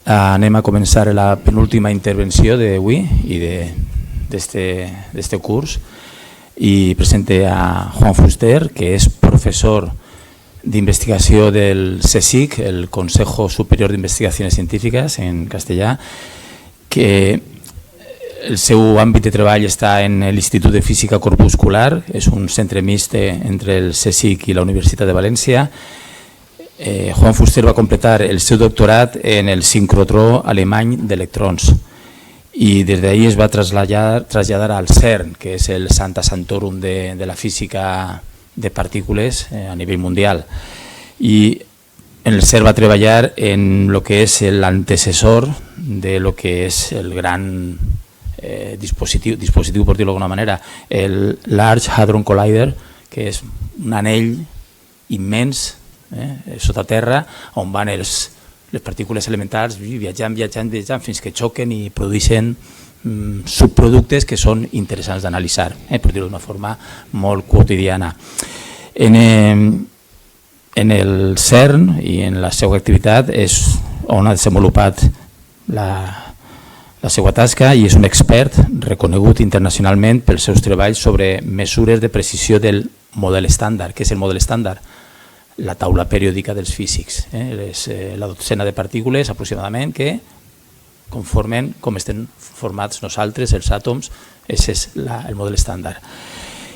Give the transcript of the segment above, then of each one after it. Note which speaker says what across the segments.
Speaker 1: Anem a començar la penúltima intervenció d'avui i d'este curs i presente a Juan Fuster, que és professor d'investigació del CSIC, el Consejo Superior de Investigaciones Científicas en castellà, que el seu àmbit de treball està en l'Institut de Física Corpuscular, és un centre mixt entre el CSIC i la Universitat de València. Juan Fuster va completar el seu doctorat en el sincrotró alemany d'electrons i des d'ahí es va traslladar al CERN, que és el Santa Santorum de la física de partícules a nivell mundial. I en el CERN va treballar en el que és l'antecessor de lo que és el gran dispositiu, per dir-ho d'alguna manera, el Large Hadron Collider, que és un anell immens sota terra, on van les partícules elementals viatjant fins que xoquen i produeixen subproductes que són interessants d'analitzar, per dir-ho d'una forma molt quotidiana. En el CERN i en la seva activitat és on ha desenvolupat la seva tasca i és un expert reconegut internacionalment pels seus treballs sobre mesures de precisió del model estàndard. Què és el model estàndard? La taula periòdica dels físics. És la dotzena de partícules aproximadament que conformen com estem formats nosaltres, els àtoms. Aquest és el model estàndard.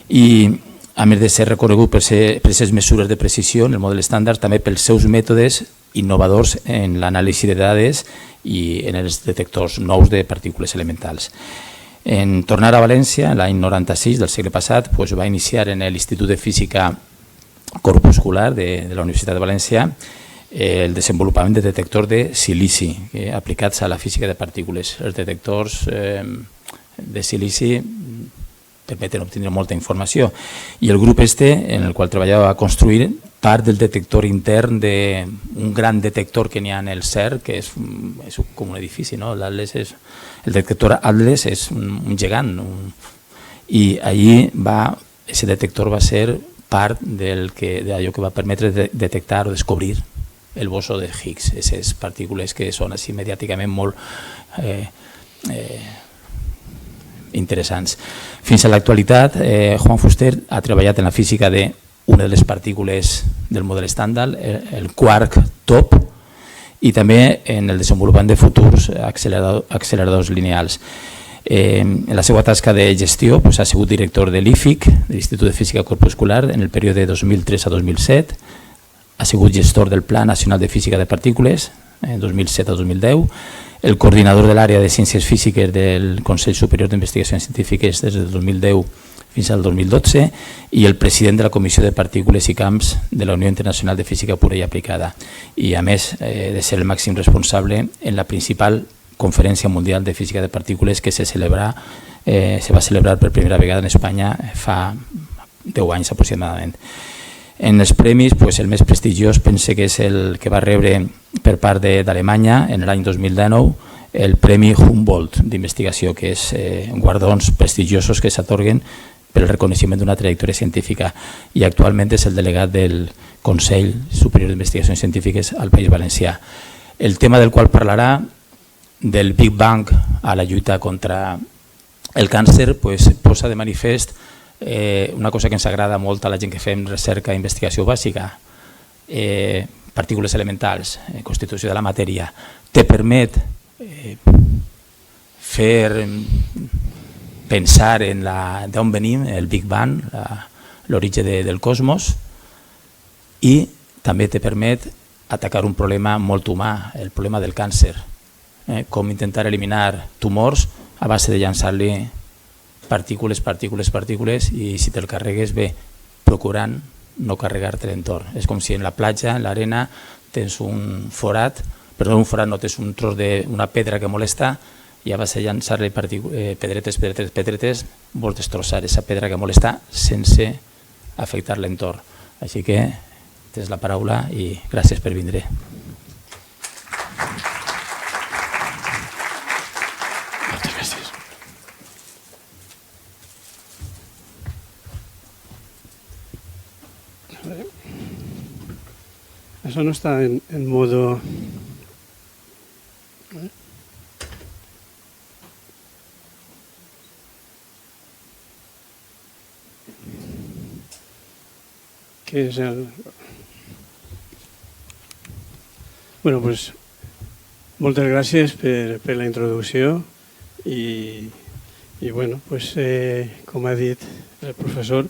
Speaker 1: I a més de ser reconegut per aquestes mesures de precisió en el model estàndard, també pels seus mètodes innovadors en l'anàlisi de dades i en els detectors nous de partícules elementals. En tornar a València, l'any 96 del segle passat, va iniciar en l'Institut de Física Corpuscular de la Universitat de València el desenvolupament de detectors de silici aplicats a la física de partícules. Els detectors de silici permeten obtenir molta informació i el grup en el qual treballava va construir part del detector intern d'un gran detector que n'hi ha en el CERN, que és com un edifici. El detector Atlas és un gegant i allí aquest detector va ser part d'allò que va permetre detectar o descobrir el bosó de Higgs, aquestes partícules que són així mediàticament molt interessants. Fins a l'actualitat, Juan Fuster ha treballat en la física d'una de les partícules del model estàndard, el quark top, i també en el desenvolupament de futurs acceleradors lineals. En la seva tasca de gestió ha sigut director de l'IFIC, de l'Institut de Física Corpuscular, en el període 2003 a 2007. Ha sigut gestor del Pla Nacional de Física de Partícules, en 2007 a 2010. El coordinador de l'àrea de Ciències Físiques del Consell Superior d'Investigacions Científiques des del 2010 fins al 2012 i el president de la Comissió de Partícules i Camps de la Unió Internacional de Física Pura i Aplicada. I a més de ser el màxim responsable en la principal Conferència Mundial de Física de Partícules que se va celebrar per primera vegada en Espanya fa 10 anys aproximadament. En els premis, el més prestigiós pense que és el que va rebre per part d'Alemanya en l'any 2019 el Premi Humboldt d'investigació, que és guardons prestigiosos que s'atorguen per el reconeixement d'una trajectòria científica i actualment és el delegat del Consell Superior d'Investigacions Científiques al País Valencià. El tema del qual parlarà, del Big Bang a la lluita contra el càncer, posa de manifest una cosa que ens agrada molt a la gent que fem recerca i investigació bàsica, partícules elementals, constitució de la matèria. Te permet pensar en d'on venim, el Big Bang, l'origen del cosmos, i també te permet atacar un problema molt humà, el problema del càncer. Com intentar eliminar tumors a base de llançar-li partícules i si te'l carregues bé, procurant no carregar-te l'entorn. És com si en la platja, en l'arena, tens un forat, però un forat no, tens un tros d'una pedra que molesta i a base de llançar-li pedretes, vols destrossar aquesta pedra que molesta sense afectar l'entorn. Així que tens la paraula i gràcies per vindre.
Speaker 2: Eso no está en modo que és el... Bueno, pues, moltes gràcies per la introducció i bueno, pues, com ha dit el professor,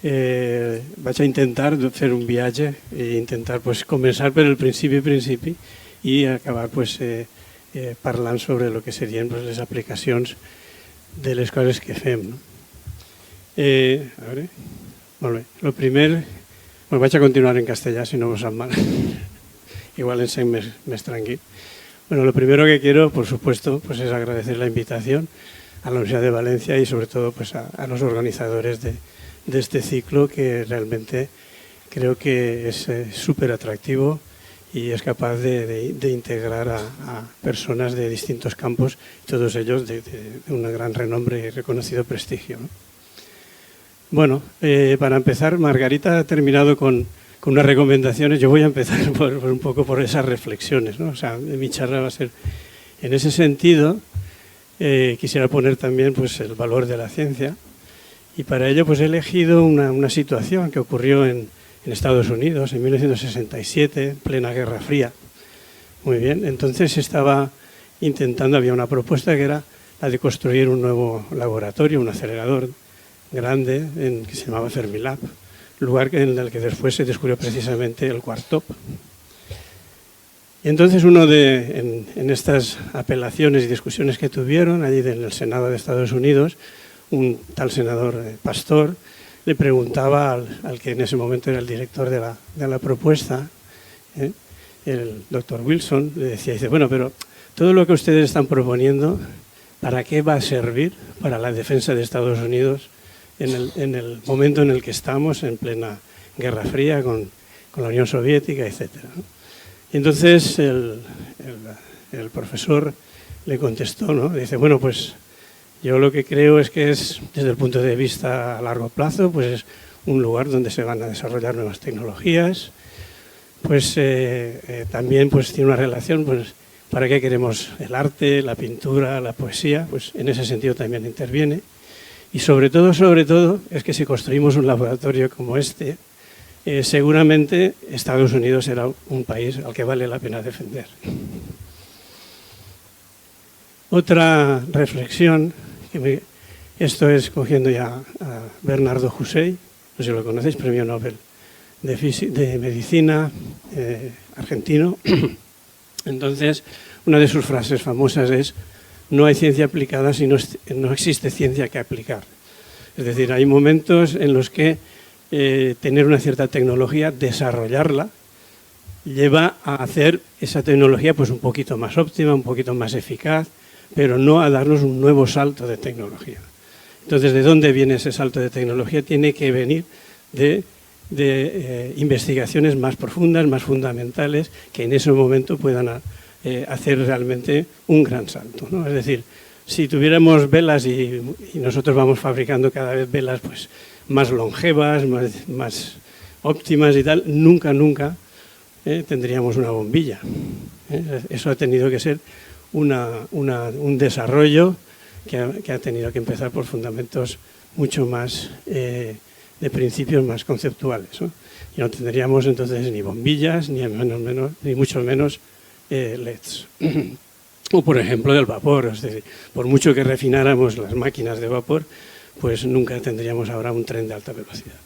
Speaker 2: vaig a intentar fer un viatge i intentar pues, començar per el principi i acabar pues, parlant sobre el que serien pues, les aplicacions de les coses que fem. No? A veure, molt bé. Lo primer, bueno, vaig a continuar en castellà si no vos sap mal. Igual en sent més tranquil. Bueno, lo primero que quiero, por supuesto, pues es agradecer la invitación a la Universidad de Valencia y sobre todo pues, a los organizadores de este ciclo que realmente creo que es súper atractivo y es capaz de integrar a personas de distintos campos, todos ellos de un gran renombre y reconocido prestigio, ¿no? Bueno, para empezar, Margarita ha terminado con unas recomendaciones. Yo voy a empezar un poco por esas reflexiones, ¿no? O sea, mi charla va a ser en ese sentido. Quisiera poner también pues, el valor de la ciencia y para ello pues, he elegido una situación que ocurrió en Estados Unidos en 1967, en plena Guerra Fría. Muy bien, entonces estaba intentando, había una propuesta que era la de construir un nuevo laboratorio, un acelerador grande que se llamaba Fermilab, lugar en el que después se descubrió precisamente el quark top. Y entonces en estas apelaciones y discusiones que tuvieron allí en el Senado de Estados Unidos, un tal senador Pastor le preguntaba al que en ese momento era el director de la propuesta, el doctor Wilson, le decía, dice, bueno, pero todo lo que ustedes están proponiendo, ¿para qué va a servir para la defensa de Estados Unidos en el momento en el que estamos, en plena Guerra Fría, con la Unión Soviética, etcétera, ¿no? Y entonces el profesor le contestó, ¿no? Dice, bueno, pues yo lo que creo es que es, desde el punto de vista a largo plazo, pues es un lugar donde se van a desarrollar nuevas tecnologías, pues también pues tiene una relación, pues para qué queremos el arte, la pintura, la poesía, pues en ese sentido también interviene. Y sobre todo, es que si construimos un laboratorio como este, seguramente Estados Unidos será un país al que vale la pena defender. Otra reflexión, esto es cogiendo ya a Bernardo Husey, no sé si lo conocéis, premio Nobel de Medicina argentino. Entonces, una de sus frases famosas es: no hay ciencia aplicada si no existe ciencia que aplicar. Es decir, hay momentos en los que tener una cierta tecnología, desarrollarla, lleva a hacer esa tecnología pues, un poquito más óptima, un poquito más eficaz, pero no a darnos un nuevo salto de tecnología. Entonces, ¿de dónde viene ese salto de tecnología? Tiene que venir de investigaciones más profundas, más fundamentales, que en ese momento puedan hacer realmente un gran salto, ¿no? Es decir, si tuviéramos velas y nosotros vamos fabricando cada vez velas pues, más longevas, más óptimas y tal, nunca tendríamos una bombilla. Eso ha tenido que ser un desarrollo que ha tenido que empezar por fundamentos mucho más de principios más conceptuales, ¿no? Y no tendríamos entonces ni bombillas, ni mucho menos LEDs. O por ejemplo del vapor, es decir, por mucho que refináramos las máquinas de vapor, pues nunca tendríamos ahora un tren de alta velocidad.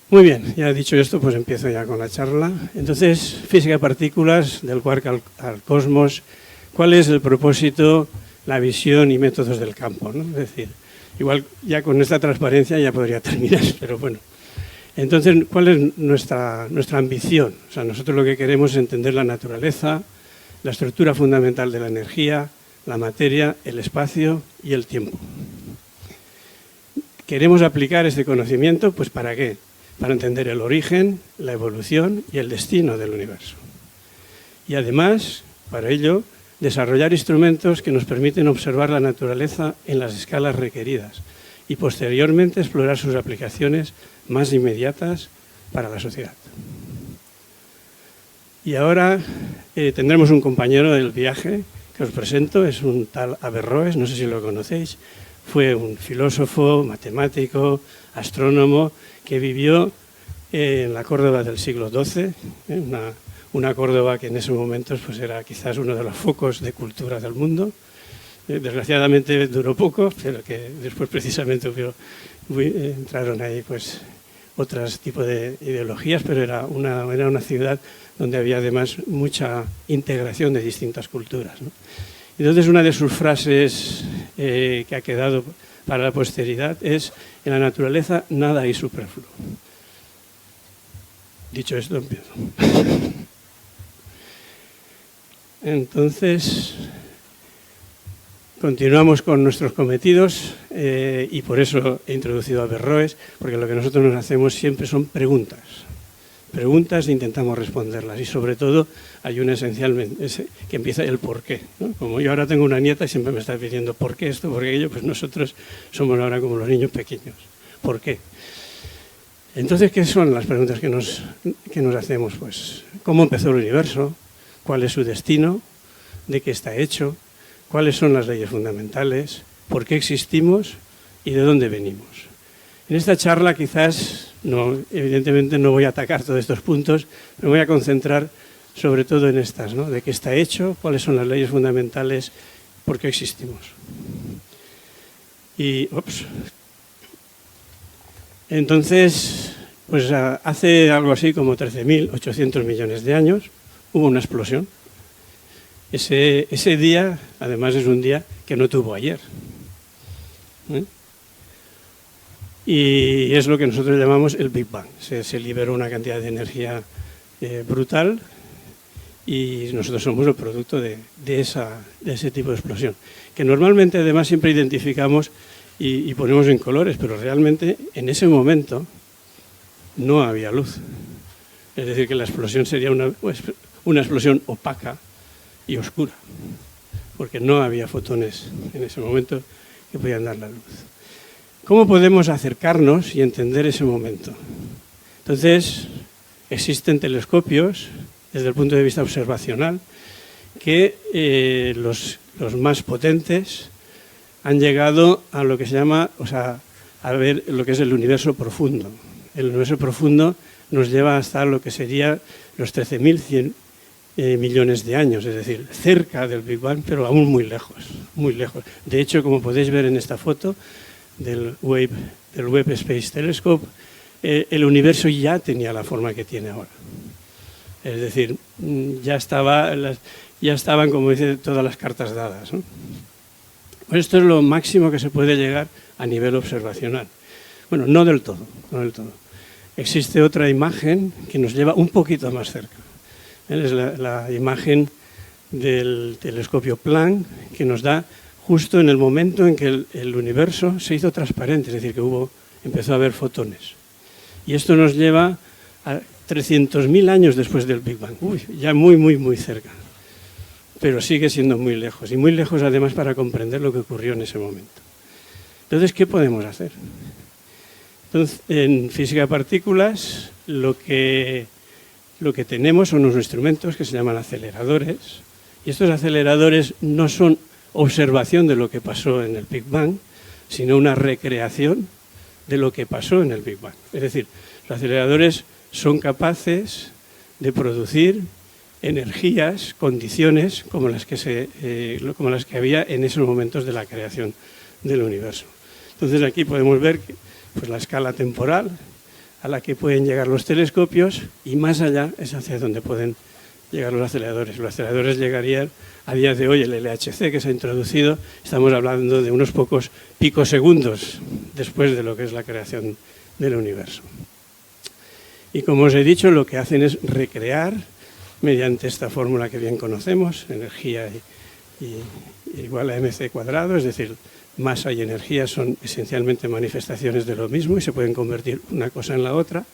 Speaker 2: Muy bien, ya dicho esto, pues empiezo ya con la charla. Entonces, física de partículas, del quark al cosmos, ¿cuál es el propósito, la visión y métodos del campo, ¿no? Es decir, igual ya con esta transparencia ya podría terminar, pero bueno. Entonces, ¿cuál es nuestra ambición? O sea, nosotros lo que queremos es entender la naturaleza, la estructura fundamental de la energía, la materia, el espacio y el tiempo. ¿Queremos aplicar este conocimiento? Pues ¿para qué? Para entender el origen, la evolución y el destino del universo. Y además, para ello, desarrollar instrumentos que nos permiten observar la naturaleza en las escalas requeridas y posteriormente explorar sus aplicaciones más inmediatas para la sociedad. Y ahora tendremos un compañero del viaje que os presento, es un tal Averroes, no sé si lo conocéis, fue un filósofo, matemático, astrónomo, que vivió en la Córdoba del siglo XII, una Córdoba que en esos momentos pues era quizás uno de los focos de cultura del mundo. Desgraciadamente duró poco, pero que después precisamente entraron ahí pues otros tipos de ideologías, pero era una ciudad donde había además mucha integración de distintas culturas, ¿no? Entonces una de sus frases que ha quedado para la posteridad es: en la naturaleza nada hay superfluo. Dicho esto, empiezo. Entonces, continuamos con nuestros cometidos y por eso he introducido a Averroes, porque lo que nosotros nos hacemos siempre son preguntas. Preguntas e intentamos responderlas, y sobre todo hay una esencial que empieza el por qué, ¿no? Como yo ahora tengo una nieta y siempre me está pidiendo ¿por qué esto, por qué aquello? Pues nosotros somos ahora como los niños pequeños. ¿Por qué? Entonces, ¿qué son las preguntas que nos hacemos? Pues, ¿cómo empezó el universo? ¿Cuál es su destino? ¿De qué está hecho? ¿Cuáles son las leyes fundamentales? ¿Por qué existimos? ¿Y de dónde venimos? En esta charla quizás, evidentemente no voy a atacar todos estos puntos, me voy a concentrar sobre todo en estas, ¿no? ¿De qué está hecho? ¿Cuáles son las leyes fundamentales? ¿Por qué existimos? Entonces, pues hace algo así como 13.800 millones de años hubo una explosión. Ese día, además, es un día que no tuvo ayer, ¿eh? Y es lo que nosotros llamamos el Big Bang. Se liberó una cantidad de energía brutal y nosotros somos el producto de ese tipo de explosión, que normalmente además siempre identificamos y ponemos en colores, pero realmente en ese momento no había luz. Es decir, que la explosión sería una explosión opaca y oscura, porque no había fotones en ese momento que podían dar la luz. ¿Cómo podemos acercarnos y entender ese momento? Entonces, existen telescopios, desde el punto de vista observacional, que los más potentes han llegado a lo que se llama, a ver lo que es el universo profundo. El universo profundo nos lleva hasta lo que sería los 13.100 millones de años, es decir, cerca del Big Bang, pero aún muy lejos, muy lejos. De hecho, como podéis ver en esta foto del Webb Space Telescope, el universo ya tenía la forma que tiene ahora. Es decir, ya estaban, como dice, todas las cartas dadas, ¿no? Pues esto es lo máximo que se puede llegar a nivel observacional. Bueno, no del todo, no del todo. Existe otra imagen que nos lleva un poquito más cerca. Es la imagen del telescopio Planck, que nos da justo en el momento en que el universo se hizo transparente, es decir, que empezó a haber fotones. Y esto nos lleva a 300.000 años después del Big Bang. Ya muy, muy, muy cerca. Pero sigue siendo muy lejos. Y muy lejos además para comprender lo que ocurrió en ese momento. Entonces, ¿qué podemos hacer? Entonces, en física de partículas, lo que tenemos son unos instrumentos que se llaman aceleradores. Y estos aceleradores no son observación de lo que pasó en el Big Bang, sino una recreación de lo que pasó en el Big Bang. Es decir, los aceleradores son capaces de producir energías, condiciones como las que había en esos momentos de la creación del universo. Entonces aquí podemos ver pues, la escala temporal a la que pueden llegar los telescopios, y más allá es hacia donde pueden llegar los aceleradores. Los aceleradores llegarían a día de hoy, el LHC que se ha introducido, estamos hablando de unos pocos picosegundos después de lo que es la creación del universo. Y como os he dicho, lo que hacen es recrear, mediante esta fórmula que bien conocemos, energía igual a mc cuadrado, es decir, masa y energía son esencialmente manifestaciones de lo mismo y se pueden convertir una cosa en la otra.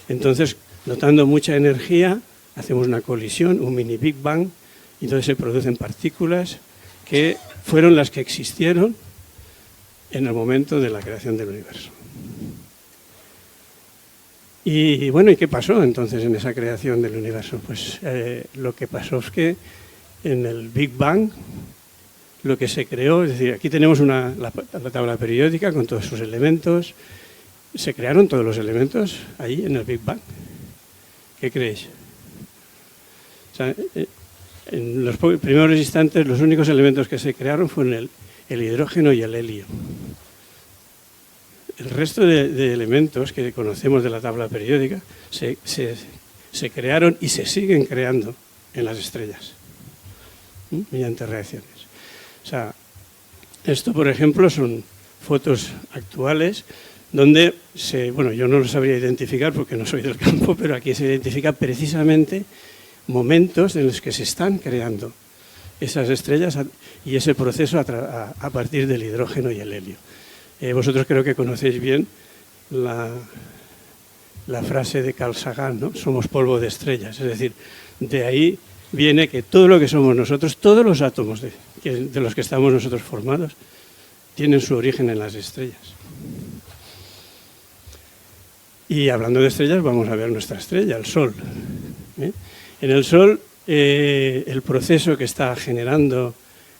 Speaker 2: Entonces, notando mucha energía, hacemos una colisión, un mini Big Bang, y entonces se producen partículas que fueron las que existieron en el momento de la creación del universo. Y bueno, ¿y qué pasó entonces en esa creación del universo? Pues lo que pasó es que en el Big Bang lo que se creó, es decir, aquí tenemos la tabla periódica con todos sus elementos. ¿Se crearon todos los elementos ahí en el Big Bang? ¿Qué creéis? O sea, en los primeros instantes los únicos elementos que se crearon fueron el hidrógeno y el helio. El resto de elementos que conocemos de la tabla periódica se crearon y se siguen creando en las estrellas mediante reacciones. O sea, esto, por ejemplo, son fotos actuales donde bueno, yo no lo sabría identificar porque no soy del campo, pero aquí se identifica precisamente momentos en los que se están creando esas estrellas y ese proceso a partir del hidrógeno y el helio. Vosotros creo que conocéis bien la frase de Carl Sagan, ¿no? Somos polvo de estrellas, es decir, de ahí viene que todo lo que somos nosotros, todos los átomos de los que estamos nosotros formados, tienen su origen en las estrellas. Y hablando de estrellas, vamos a ver nuestra estrella, el Sol. En el Sol, el proceso que está generando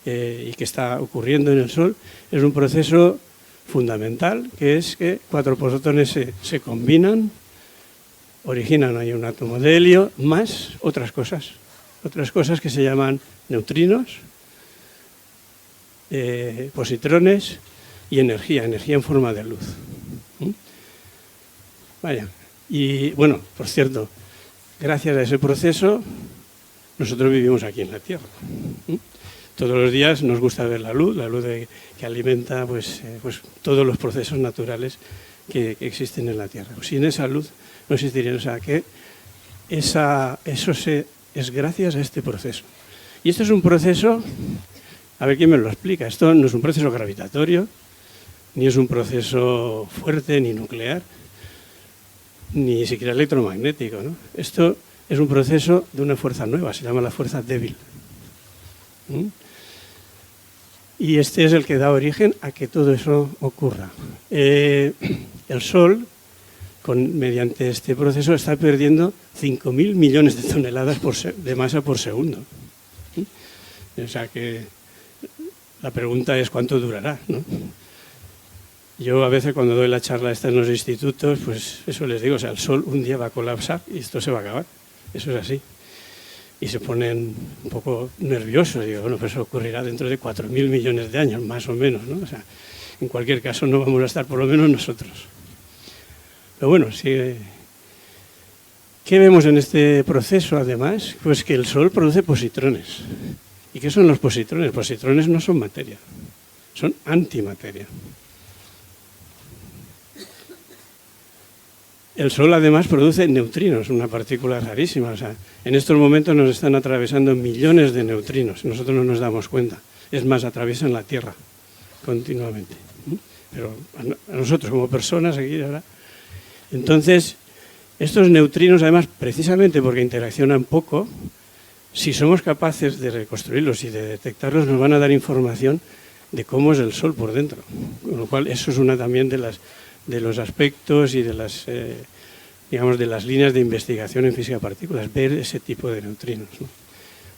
Speaker 2: y que está ocurriendo en el Sol es un proceso fundamental, que es que 4 protones se combinan, originan ahí un átomo de helio, más otras cosas que se llaman neutrinos, positrones y energía en forma de luz. Vaya, y bueno, por cierto, gracias a ese proceso nosotros vivimos aquí en la Tierra. Todos los días nos gusta ver la luz que alimenta pues todos los procesos naturales que existen en la Tierra. Pues sin esa luz no existirían. O sea que eso es gracias a este proceso. Y esto es un proceso, a ver quién me lo explica, esto no es un proceso gravitatorio, ni es un proceso fuerte ni nuclear, ni siquiera electromagnético, ¿no? Esto es un proceso de una fuerza nueva, se llama la fuerza débil. Y este es el que da origen a que todo eso ocurra. El Sol, mediante este proceso, está perdiendo 5.000 millones de toneladas de masa por segundo. O sea que la pregunta es cuánto durará, ¿no? Yo a veces cuando doy la charla esta en los institutos, pues eso les digo, o sea, el Sol un día va a colapsar y esto se va a acabar. Eso es así. Y se ponen un poco nerviosos. Digo, bueno, pues eso ocurrirá dentro de 4.000 millones de años, más o menos, ¿no? O sea, en cualquier caso no vamos a estar por lo menos nosotros. Pero bueno, sí. ¿Qué vemos en este proceso, además? Pues que el Sol produce positrones. ¿Y qué son los positrones? Positrones no son materia, son antimateria. El Sol además produce neutrinos, una partícula rarísima. O sea, en estos momentos nos están atravesando millones de neutrinos. Nosotros no nos damos cuenta. Es más, atraviesan la Tierra continuamente. Pero a nosotros como personas aquí ahora. Entonces, estos neutrinos además, precisamente porque interaccionan poco, si somos capaces de reconstruirlos y de detectarlos, nos van a dar información de cómo es el Sol por dentro. Con lo cual, eso es una también de los aspectos y de las, digamos, de las líneas de investigación en física de partículas, ver ese tipo de neutrinos, ¿no?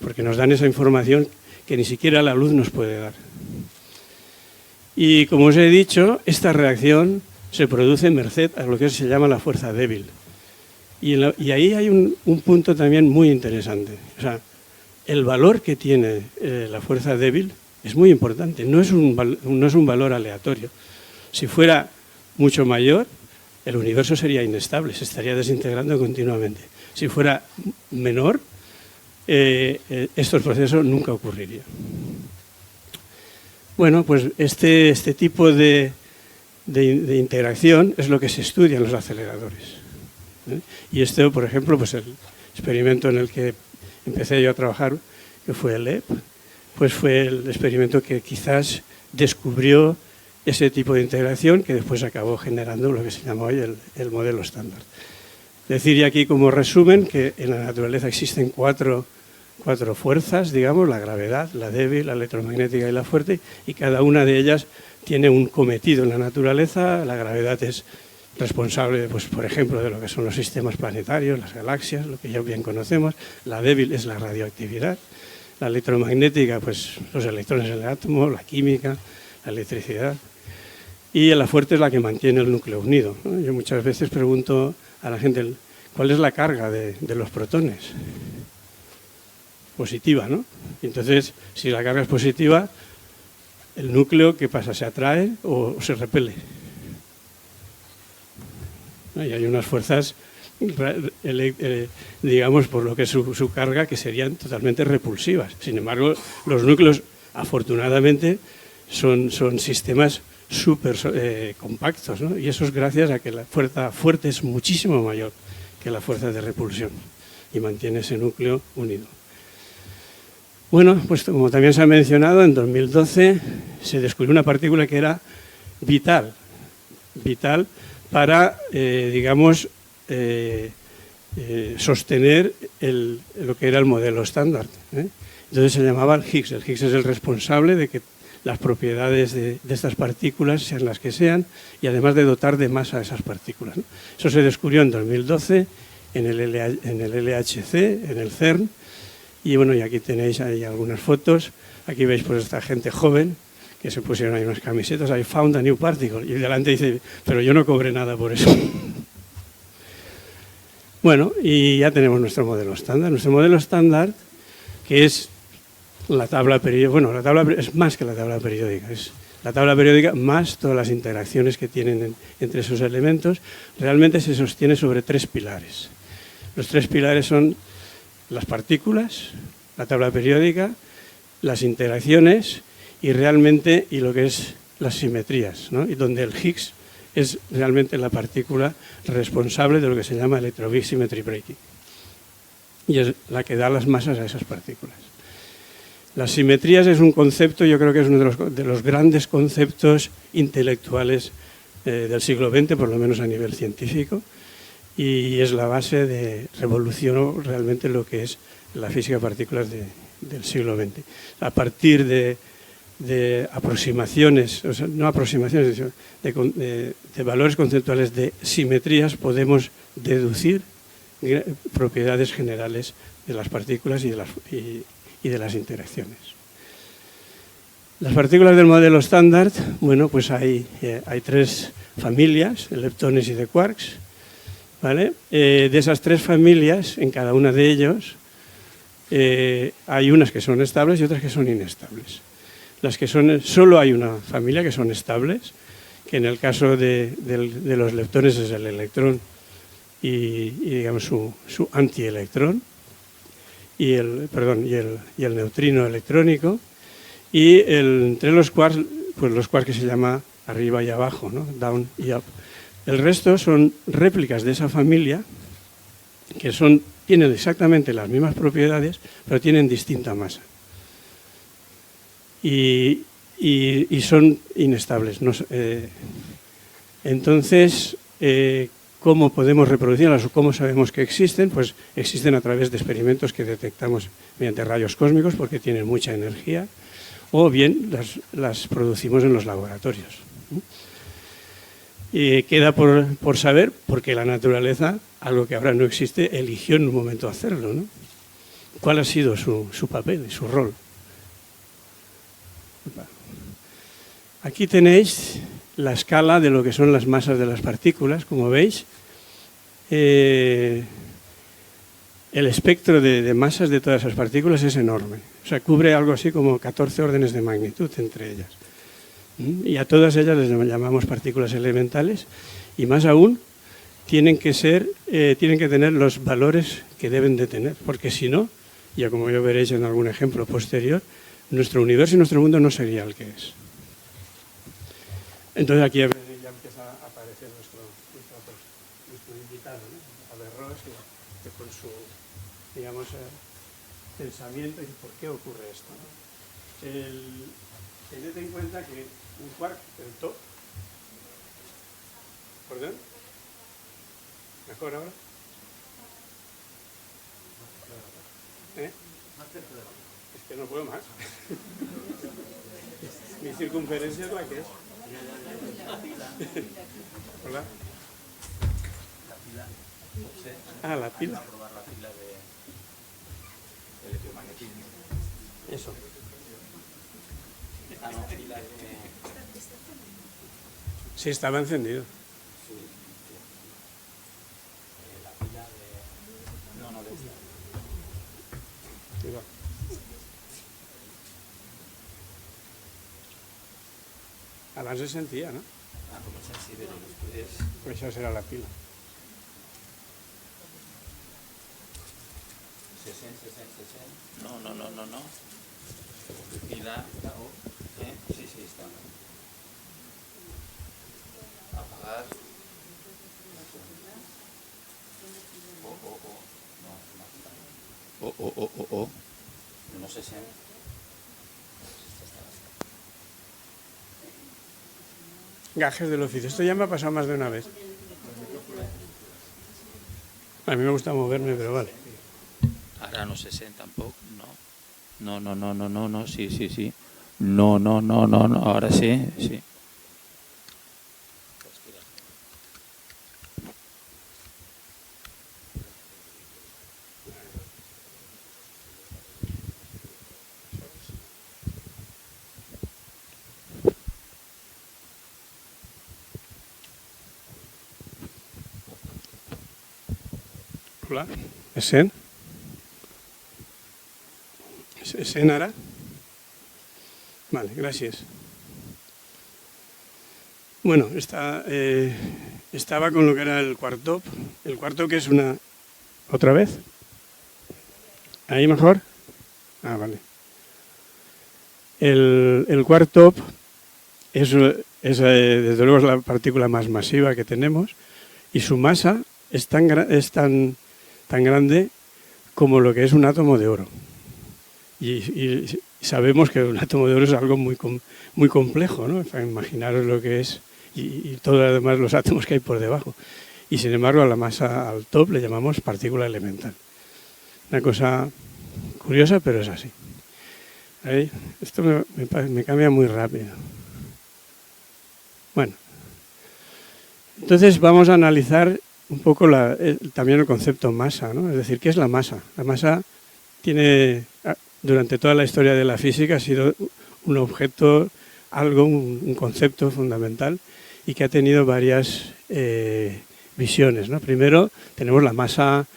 Speaker 2: Porque nos dan esa información que ni siquiera la luz nos puede dar. Y como os he dicho, esta reacción se produce merced a lo que se llama la fuerza débil. Y ahí hay un punto también muy interesante. O sea, el valor que tiene la fuerza débil es muy importante, no es un valor aleatorio. Si fuera mucho mayor, el universo sería inestable, se estaría desintegrando continuamente. Si fuera menor, estos procesos nunca ocurrirían. Bueno, pues este tipo de interacción es lo que se estudia en los aceleradores. Y este, por ejemplo, pues el experimento en el que empecé yo a trabajar, que fue el LEP, pues fue el experimento que quizás descubrió ese tipo de integración que después acabó generando lo que se llama hoy el modelo estándar. Decir aquí como resumen que en la naturaleza existen cuatro fuerzas, digamos, la gravedad, la débil, la electromagnética y la fuerte, y cada una de ellas tiene un cometido en la naturaleza. La gravedad es responsable, pues, por ejemplo, de lo que son los sistemas planetarios, las galaxias, lo que ya bien conocemos. La débil es la radioactividad, La electromagnética, pues los electrones en el átomo, la química, la electricidad. Y la fuerte es la que mantiene el núcleo unido, ¿no? Yo muchas veces pregunto a la gente, ¿cuál es la carga de los protones? Positiva, ¿no? Entonces, si la carga es positiva, el núcleo, ¿qué pasa? ¿Se atrae o se repele? ¿No? Y hay unas fuerzas, digamos, por lo que es su carga, que serían totalmente repulsivas. Sin embargo, los núcleos, afortunadamente, son sistemas súper compactos, ¿no? Y eso es gracias a que la fuerza fuerte es muchísimo mayor que la fuerza de repulsión y mantiene ese núcleo unido. Bueno, pues como también se ha mencionado, en 2012 se descubrió una partícula que era vital para, digamos, sostener lo que era el modelo estándar, ¿eh? Entonces se llamaba el Higgs. El Higgs es el responsable de que las propiedades de estas partículas sean las que sean y además de dotar de masa a esas partículas, ¿no? Eso se descubrió en 2012 en el LHC, en el CERN. Y bueno, y aquí tenéis ahí algunas fotos. Aquí veis pues esta gente joven que se pusieron ahí unas camisetas, I found a new particle. Y delante dice, pero yo no cobré nada por eso. Bueno, y ya tenemos nuestro modelo estándar. Nuestro modelo estándar, que es la tabla periódica, bueno, la tabla es más que la tabla periódica, es la tabla periódica más todas las interacciones que tienen entre esos elementos, realmente se sostiene sobre 3 pilares. Los 3 pilares son las partículas, la tabla periódica, las interacciones y realmente lo que es las simetrías, ¿no? Y donde el Higgs es realmente la partícula responsable de lo que se llama electroweak symmetry breaking y es la que da las masas a esas partículas. Las simetrías es un concepto, yo creo que es uno de los grandes conceptos intelectuales del siglo XX, por lo menos a nivel científico, y es la base de revolucionó realmente lo que es la física de partículas del siglo XX. A partir de aproximaciones, o sea, no aproximaciones, de valores conceptuales de simetrías, podemos deducir propiedades generales de las partículas y de las interacciones. Las partículas del modelo estándar, bueno, pues hay 3 familias, de leptones y de quarks, ¿vale? De esas 3 familias, en cada una de ellos, hay unas que son estables y otras que son inestables. Las que son, solo hay una familia que son estables, que en el caso de los leptones es el electrón y digamos su antielectrón, y el neutrino electrónico, y entre los quarks, pues los quarks que se llama arriba y abajo, ¿no? Down y up. El resto son réplicas de esa familia que tienen exactamente las mismas propiedades, pero tienen distinta masa. Y son inestables. Entonces, ¿cómo podemos reproducirlas o cómo sabemos que existen? Pues existen a través de experimentos que detectamos mediante rayos cósmicos porque tienen mucha energía, o bien las producimos en los laboratorios. Y queda por saber, porque la naturaleza, algo que ahora no existe, eligió en un momento hacerlo, ¿no? ¿Cuál ha sido su papel y su rol? Aquí tenéis la escala de lo que son las masas de las partículas, como veis. El espectro de masas de todas esas partículas es enorme. O sea, cubre algo así como 14 órdenes de magnitud entre ellas. Y a todas ellas les llamamos partículas elementales y más aún tienen que tener los valores que deben de tener, porque si no, ya como yo veréis en algún ejemplo posterior, nuestro universo y nuestro mundo no sería el que es. Entonces aquí ya empieza a aparecer nuestro invitado, ¿no? Averroes, que con su, digamos, pensamiento y por qué ocurre esto, ¿no? Tened en cuenta que un quark, el top, ¿perdón? ¿Mejor ahora? Es que no puedo más. Mi circunferencia es la que es. ¿Hola?
Speaker 3: La pila.
Speaker 2: Ah, la pila.
Speaker 3: Vamos a probar la pila de electromagnetismo.
Speaker 2: Eso. Sí, estaba encendido. Ahí va. Abans se sentia, no? Però això serà la pila.
Speaker 1: No. Pila, sí, está. Apagar. No se sent.
Speaker 2: Gajes del oficio. Esto ya me ha pasado más de una vez. A mí me gusta moverme, pero vale.
Speaker 1: Ahora no se sent tampoc, no. No, sí. No, ahora sí.
Speaker 2: Hola, es sent? ¿Es sent ara? Vale, gracias. Bueno, estaba con lo que era el quartop. El quartop, que es una... ¿Otra vez? ¿Ahí mejor? Ah, vale. El quartop es desde luego es la partícula más masiva que tenemos y su masa es tan grande como lo que es un átomo de oro. Y sabemos que un átomo de oro es algo muy complejo, ¿no? Imaginaros lo que es y todos además los átomos que hay por debajo. Y sin embargo a la masa, al top, le llamamos partícula elemental. Una cosa curiosa, pero es así. Ahí, esto me cambia muy rápido. Bueno, entonces vamos a analizar un poco también el concepto masa, ¿no? Es decir, ¿qué es la masa? La masa tiene, durante toda la historia de la física, ha sido un objeto, un concepto fundamental y que ha tenido varias visiones, ¿no? Primero tenemos la masa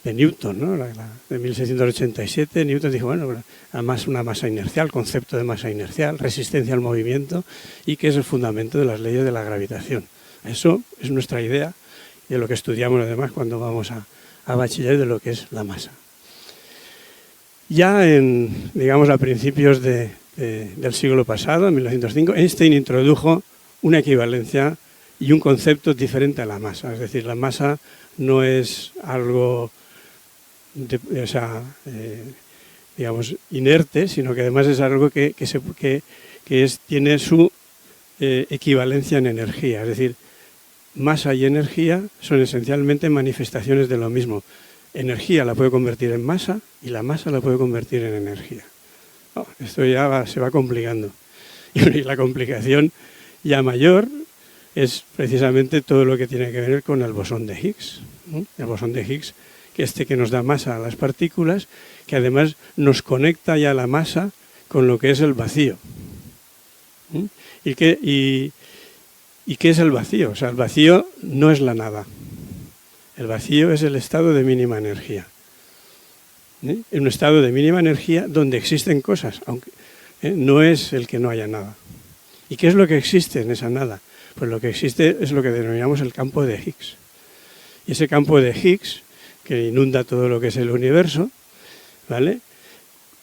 Speaker 2: de Newton, ¿no? De 1687, Newton dijo, bueno, además una masa inercial, concepto de masa inercial, resistencia al movimiento y que es el fundamento de las leyes de la gravitación. Eso es nuestra idea y de lo que estudiamos además cuando vamos a bachiller de lo que es la masa. Ya digamos a principios del siglo pasado, en 1905, Einstein introdujo una equivalencia y un concepto diferente a la masa. Es decir, la masa no es algo digamos, inerte, sino que además es algo que tiene su equivalencia en energía. Es decir, masa y energía son esencialmente manifestaciones de lo mismo. Energía la puede convertir en masa y la masa la puede convertir en energía. Oh, esto ya se va complicando. Y la complicación ya mayor es precisamente todo lo que tiene que ver con el bosón de Higgs. El bosón de Higgs, que nos da masa a las partículas, que además nos conecta ya la masa con lo que es el vacío. ¿Y qué es el vacío? O sea, el vacío no es la nada. El vacío es el estado de mínima energía. En un estado de mínima energía donde existen cosas, aunque no es el que no haya nada. ¿Y qué es lo que existe en esa nada? Pues lo que existe es lo que denominamos el campo de Higgs. Y ese campo de Higgs, que inunda todo lo que es el universo, ¿vale?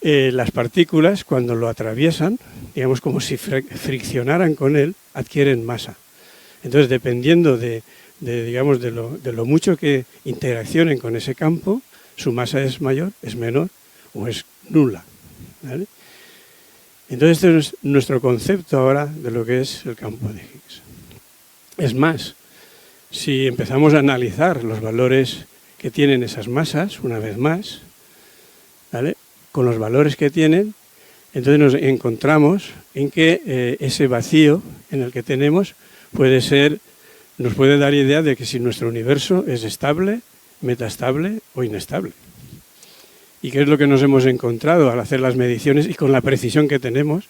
Speaker 2: Las partículas, cuando lo atraviesan, digamos como si friccionaran con él, adquieren masa. Entonces, dependiendo de lo mucho que interaccionen con ese campo, su masa es mayor, es menor o es nula, ¿vale? Entonces, este es nuestro concepto ahora de lo que es el campo de Higgs. Es más, si empezamos a analizar los valores que tienen esas masas, una vez más, ¿vale? Con los valores que tienen, entonces nos encontramos en que ese vacío en el que tenemos nos puede dar idea de que si nuestro universo es estable, metastable o inestable. ¿Y qué es lo que nos hemos encontrado al hacer las mediciones y con la precisión que tenemos?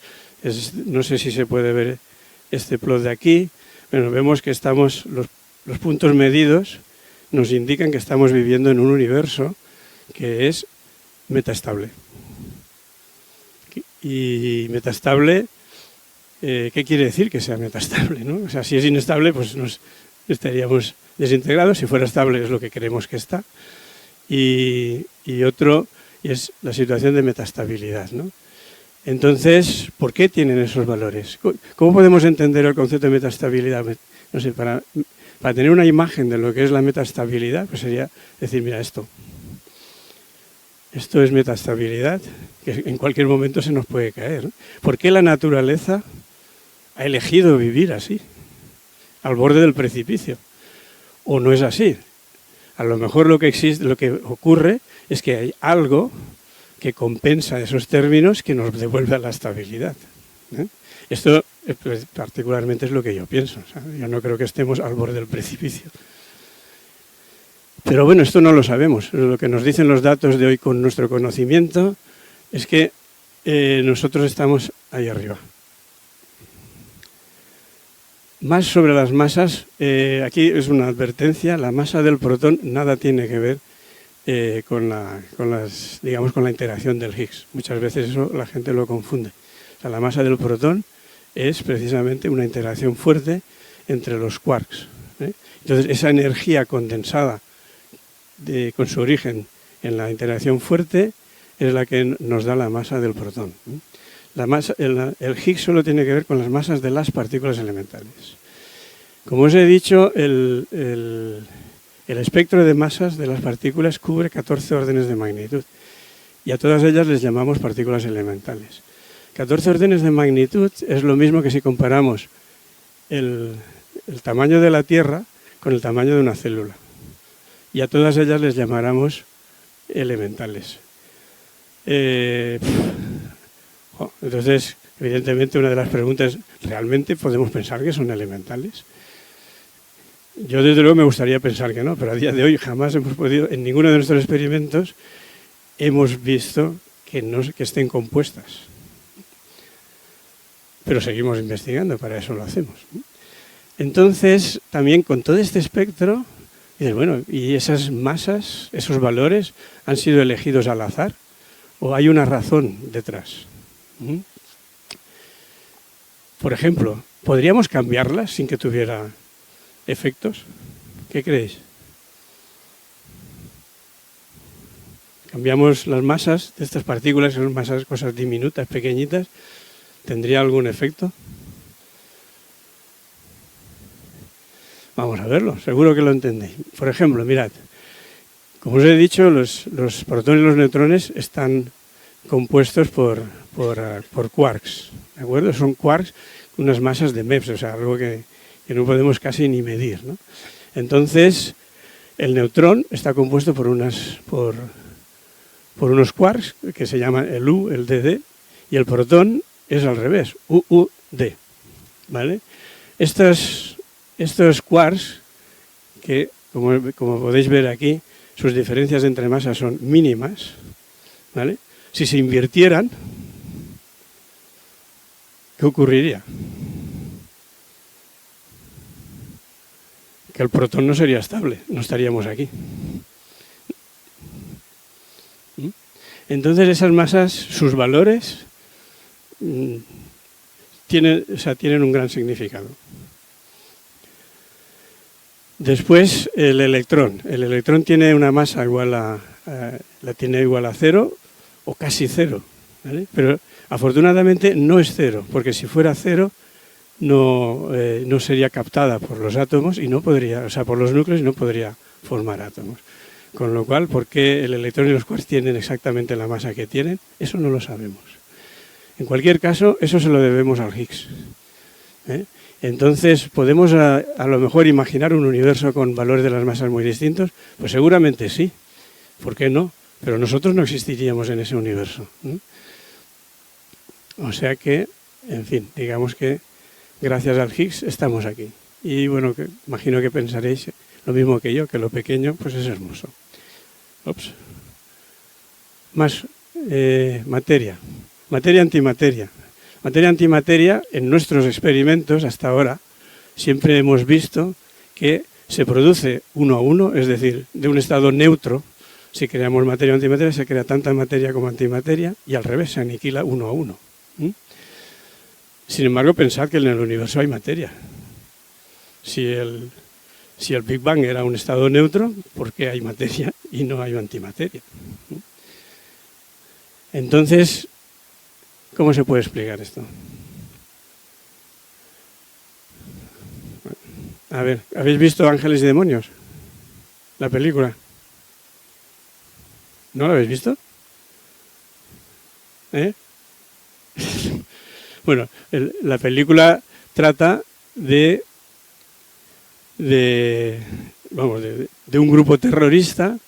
Speaker 2: No sé si se puede ver este plot de aquí. Bueno, vemos que estamos, los puntos medidos nos indican que estamos viviendo en un universo que es metastable. Y metastable, ¿qué quiere decir que sea metastable, ¿no? O sea, si es inestable, pues nos estaríamos desintegrados. Si fuera estable es lo que creemos que está. Y otro es la situación de metastabilidad, ¿no? Entonces, ¿por qué tienen esos valores? ¿Cómo podemos entender el concepto de metastabilidad? No sé, para tener una imagen de lo que es la metastabilidad, pues sería decir, mira, esto es metastabilidad, que en cualquier momento se nos puede caer, ¿no? ¿Por qué la naturaleza ha elegido vivir así, al borde del precipicio? ¿O no es así? A lo mejor lo que ocurre es que hay algo que compensa esos términos que nos devuelve a la estabilidad, ¿eh? Esto particularmente es lo que yo pienso. O sea, yo no creo que estemos al borde del precipicio. Pero bueno, esto no lo sabemos. Lo que nos dicen los datos de hoy con nuestro conocimiento es que nosotros estamos ahí arriba. Más sobre las masas, aquí es una advertencia, la masa del protón nada tiene que ver con la interacción del Higgs. Muchas veces eso la gente lo confunde. O sea, la masa del protón es precisamente una interacción fuerte entre los quarks, ¿eh? Entonces, esa energía condensada con su origen en la interacción fuerte es la que nos da la masa del protón. El Higgs solo tiene que ver con las masas de las partículas elementales. Como os he dicho, el espectro de masas de las partículas cubre 14 órdenes de magnitud y a todas ellas les llamamos partículas elementales. 14 órdenes de magnitud es lo mismo que si comparamos el tamaño de la Tierra con el tamaño de una célula. Y a todas ellas les llamáramos elementales. Entonces, evidentemente, una de las preguntas es, ¿realmente podemos pensar que son elementales? Yo, desde luego, me gustaría pensar que no, pero a día de hoy jamás hemos podido, en ninguno de nuestros experimentos, hemos visto que estén compuestas. Pero seguimos investigando, para eso lo hacemos. Entonces, también con todo este espectro, dices, bueno, ¿y esas masas, esos valores, han sido elegidos al azar? ¿O hay una razón detrás? Por ejemplo, ¿podríamos cambiarlas sin que tuviera efectos? ¿Qué creéis? Cambiamos las masas de estas partículas, que son masas, cosas diminutas, pequeñitas, ¿tendría algún efecto? Vamos a verlo, seguro que lo entendéis. Por ejemplo, mirad, como os he dicho, los protones y los neutrones están compuestos por quarks, ¿de acuerdo? Son quarks con unas masas de MEPS, o sea, algo que no podemos casi ni medir, ¿no? Entonces, el neutrón está compuesto por unos quarks que se llaman el U, el DD, y el protón es al revés, UUD, ¿vale? Estos quarks, que como podéis ver aquí, sus diferencias entre masas son mínimas, ¿vale? Si se invirtieran, ¿qué ocurriría? Que el protón no sería estable, no estaríamos aquí. Entonces esas masas, sus valores, tienen un gran significado. Después el electrón. El electrón tiene una masa la tiene igual a cero o casi cero, ¿vale? Pero afortunadamente no es cero, porque si fuera cero no sería captada por los átomos y no podría, o sea, por los núcleos y no podría formar átomos. Con lo cual, ¿por qué el electrón y los quarks tienen exactamente la masa que tienen? Eso no lo sabemos. En cualquier caso, eso se lo debemos al Higgs, ¿eh? Entonces, ¿podemos a lo mejor imaginar un universo con valores de las masas muy distintos? Pues seguramente sí. ¿Por qué no? Pero nosotros no existiríamos en ese universo, ¿eh? O sea que, en fin, digamos que gracias al Higgs estamos aquí. Y bueno, imagino que pensaréis lo mismo que yo, que lo pequeño pues es hermoso. Ups. más materia. Materia-antimateria. Materia-antimateria, en nuestros experimentos hasta ahora, siempre hemos visto que se produce 1 a 1, es decir, de un estado neutro. Si creamos materia o antimateria, se crea tanta materia como antimateria y al revés, se aniquila 1 a 1. Sin embargo, pensad que en el universo hay materia. Si el Big Bang era un estado neutro, ¿por qué hay materia y no hay antimateria? Entonces, ¿cómo se puede explicar esto? A ver, ¿habéis visto Ángeles y Demonios? La película. ¿No la habéis visto? Bueno, la película trata de un grupo terrorista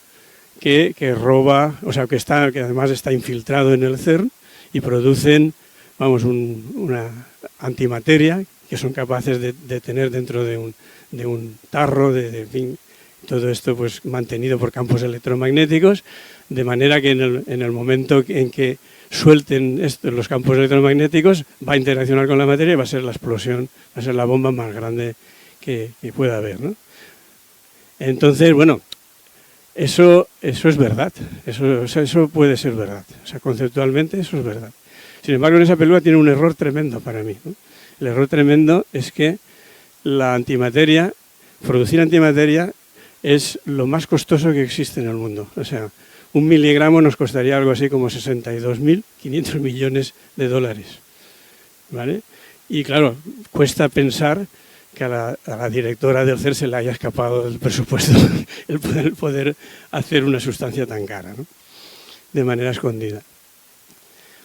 Speaker 2: que roba, o sea, que además está infiltrado en el CERN y producen, una antimateria que son capaces de tener dentro de un tarro, en fin, todo esto pues mantenido por campos electromagnéticos, de manera que en el momento en que suelten los campos electromagnéticos va a interaccionar con la materia y va a ser la explosión, va a ser la bomba más grande que pueda haber, ¿no? Entonces, bueno, eso es verdad, eso puede ser verdad, o sea, conceptualmente eso es verdad. Sin embargo, en esa película tiene un error tremendo para mí, ¿no? El error tremendo es que la antimateria, producir antimateria es lo más costoso que existe en el mundo. O sea, 1 miligramo nos costaría algo así como 62.500 millones de dólares, ¿vale? Y claro, cuesta pensar que a la directora del CERN se le haya escapado del presupuesto el poder hacer una sustancia tan cara, ¿no? De manera escondida.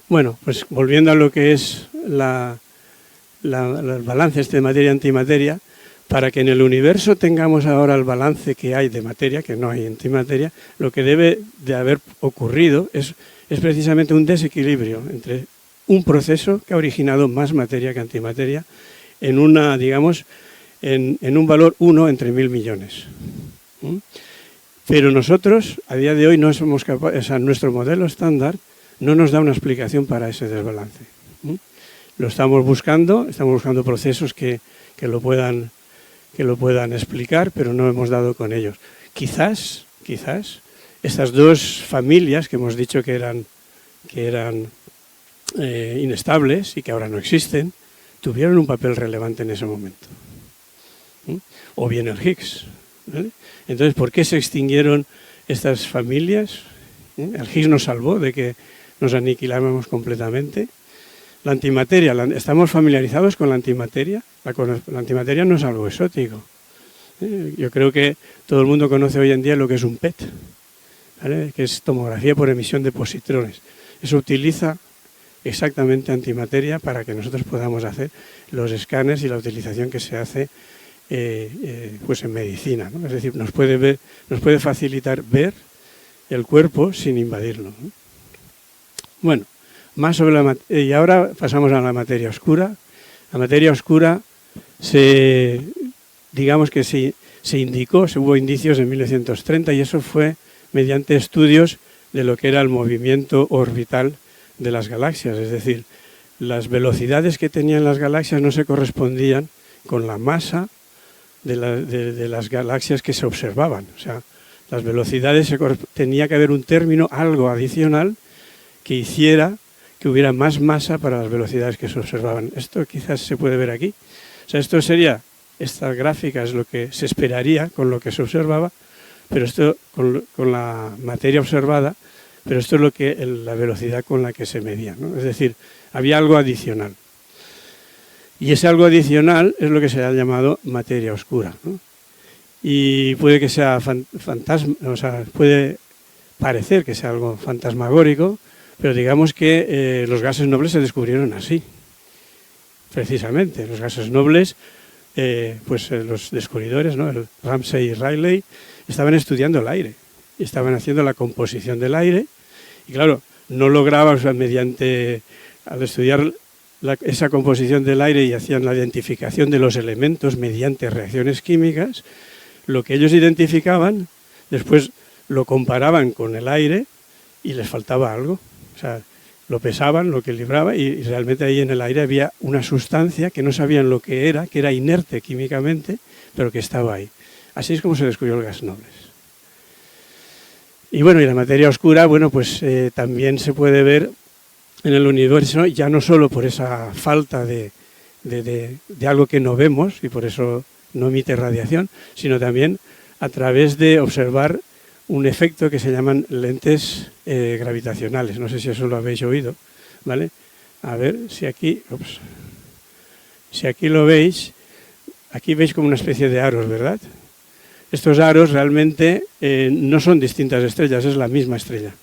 Speaker 2: Bueno, pues volviendo a lo que es el balance de materia-antimateria, para que en el universo tengamos ahora el balance que hay de materia, que no hay antimateria, lo que debe de haber ocurrido es precisamente un desequilibrio entre un proceso que ha originado más materia que antimateria en una, digamos, en un valor 1 entre 1000 millones. Pero nosotros, a día de hoy, no somos capaces, o sea, nuestro modelo estándar no nos da una explicación para ese desbalance. Lo estamos buscando procesos que lo puedan explicar, pero no hemos dado con ellos. Quizás estas dos familias que hemos dicho que eran inestables y que ahora no existen, tuvieron un papel relevante en ese momento. O bien el Higgs, ¿vale? Entonces, ¿por qué se extinguieron estas familias? El Higgs nos salvó de que nos aniquiláramos completamente. La antimateria, ¿estamos familiarizados con la antimateria? La antimateria no es algo exótico. Yo creo que todo el mundo conoce hoy en día lo que es un PET, ¿vale? Que es tomografía por emisión de positrones. Eso utiliza exactamente antimateria para que nosotros podamos hacer los escáneres y la utilización que se hace pues en medicina, ¿no? Es decir, nos puede facilitar ver el cuerpo sin invadirlo, ¿no? Bueno, más sobre y ahora pasamos a la materia oscura. La materia oscura digamos que se indicó, hubo indicios en 1930 y eso fue mediante estudios de lo que era el movimiento orbital de las galaxias, es decir, las velocidades que tenían las galaxias no se correspondían con la masa de las galaxias que se observaban. O sea, las velocidades tenía que haber un término, algo adicional, que hiciera que hubiera más masa para las velocidades que se observaban. Esto quizás se puede ver aquí. O sea, esta gráfica es lo que se esperaría con lo que se observaba, pero esto con la materia observada, pero esto es la velocidad con la que se medía, ¿no? Es decir, había algo adicional. Y ese algo adicional es lo que se ha llamado materia oscura, ¿no? Y puede que sea fantasma, o sea, puede parecer que sea algo fantasmagórico, pero digamos que los gases nobles se descubrieron así, precisamente. Los gases nobles, los descubridores, ¿no? El Ramsay y Rayleigh, estaban estudiando el aire, estaban haciendo la composición del aire, y claro, no lograban, o sea, al estudiar esa composición del aire y hacían la identificación de los elementos mediante reacciones químicas, lo que ellos identificaban, después lo comparaban con el aire y les faltaba algo. O sea, lo pesaban, lo equilibraba y realmente ahí en el aire había una sustancia que no sabían lo que era inerte químicamente, pero que estaba ahí. Así es como se descubrió el gas noble. Y bueno, y la materia oscura, bueno, pues también se puede ver en el universo, ya no solo por esa falta de algo que no vemos y por eso no emite radiación, sino también a través de observar un efecto que se llaman lentes gravitacionales. No sé si eso lo habéis oído, ¿vale? A ver si aquí, si aquí lo veis, aquí veis como una especie de aros, ¿verdad? Estos aros realmente no son distintas estrellas, es la misma estrella.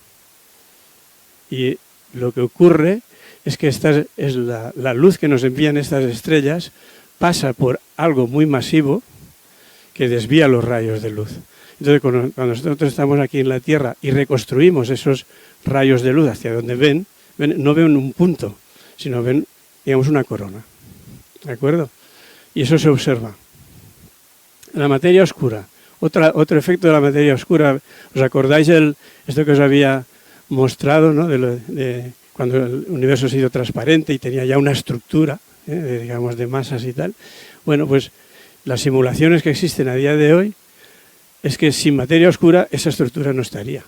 Speaker 2: Y lo que ocurre es que esta es la luz que nos envían estas estrellas, pasa por algo muy masivo que desvía los rayos de luz. Entonces, cuando nosotros estamos aquí en la Tierra y reconstruimos esos rayos de luz hacia donde ven, no ven un punto, sino ven, digamos, una corona. ¿De acuerdo? Y eso se observa. La materia oscura. Otro efecto de la materia oscura, ¿os acordáis esto que os había mostrado, ¿no? de cuando el universo ha sido transparente y tenía ya una estructura, digamos, de masas y tal? Bueno, pues las simulaciones que existen a día de hoy es que sin materia oscura esa estructura no estaría.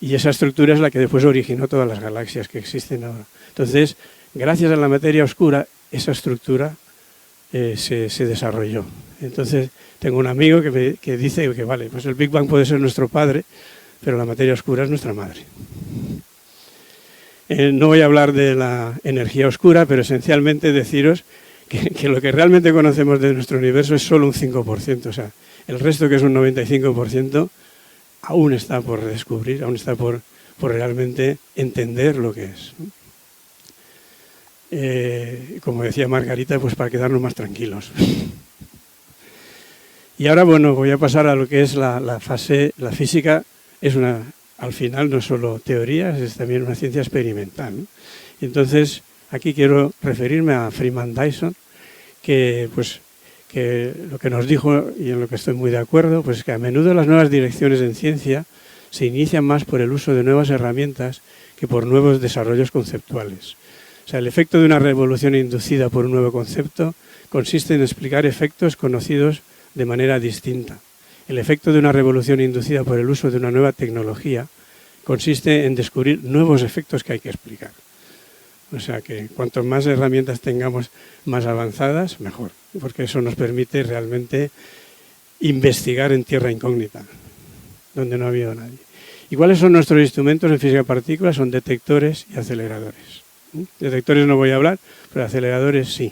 Speaker 2: Y esa estructura es la que después originó todas las galaxias que existen ahora. Entonces, gracias a la materia oscura, esa estructura se desarrolló. Entonces, tengo un amigo que dice que vale, pues el Big Bang puede ser nuestro padre, pero la materia oscura es nuestra madre. No voy a hablar de la energía oscura, pero esencialmente deciros que lo que realmente conocemos de nuestro universo es solo un 5%. O sea, el resto, que es un 95%, aún está por descubrir, aún está por realmente entender lo que es. Como decía Margarita, pues para quedarnos más tranquilos. Y ahora, bueno, voy a pasar a lo que es la fase. La física es al final no solo teoría, es también una ciencia experimental, ¿no? Y entonces, aquí quiero referirme a Freeman Dyson, que lo que nos dijo, y en lo que estoy muy de acuerdo, pues que a menudo las nuevas direcciones en ciencia se inician más por el uso de nuevas herramientas que por nuevos desarrollos conceptuales. O sea, el efecto de una revolución inducida por un nuevo concepto consiste en explicar efectos conocidos de manera distinta. El efecto de una revolución inducida por el uso de una nueva tecnología consiste en descubrir nuevos efectos que hay que explicar. O sea que cuanto más herramientas tengamos más avanzadas, mejor, porque eso nos permite realmente investigar en tierra incógnita, donde no ha habido nadie. ¿Y cuáles son nuestros instrumentos en física de partículas? Son detectores y aceleradores. Detectores no voy a hablar, pero aceleradores sí.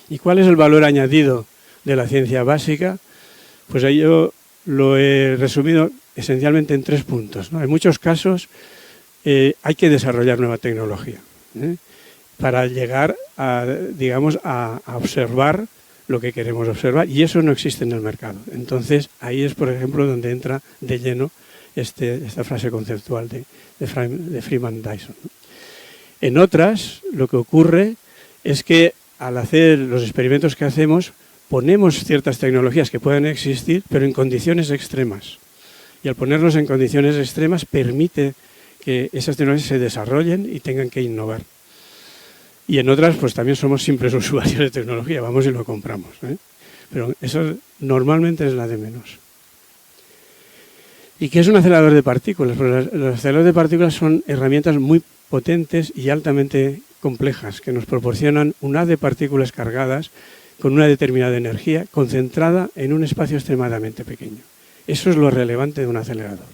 Speaker 2: ¿Y cuál es el valor añadido de la ciencia básica? Pues ahí yo lo he resumido esencialmente en 3 puntos, ¿no? En muchos casos hay que desarrollar nueva tecnología para llegar a observar lo que queremos observar, y eso no existe en el mercado. Entonces ahí es, por ejemplo, donde entra de lleno esta frase conceptual de Freeman Dyson. En otras, lo que ocurre es que al hacer los experimentos que hacemos, ponemos ciertas tecnologías que pueden existir, pero en condiciones extremas. Y al ponerlos en condiciones extremas permite que esas tecnologías se desarrollen y tengan que innovar. Y en otras, pues también somos simples usuarios de tecnología, vamos y lo compramos, ¿eh? Pero eso normalmente es la de menos. ¿Y qué es un acelerador de partículas? Pues los aceleradores de partículas son herramientas muy potentes y altamente complejas que nos proporcionan un haz de partículas cargadas con una determinada energía concentrada en un espacio extremadamente pequeño. Eso es lo relevante de un acelerador.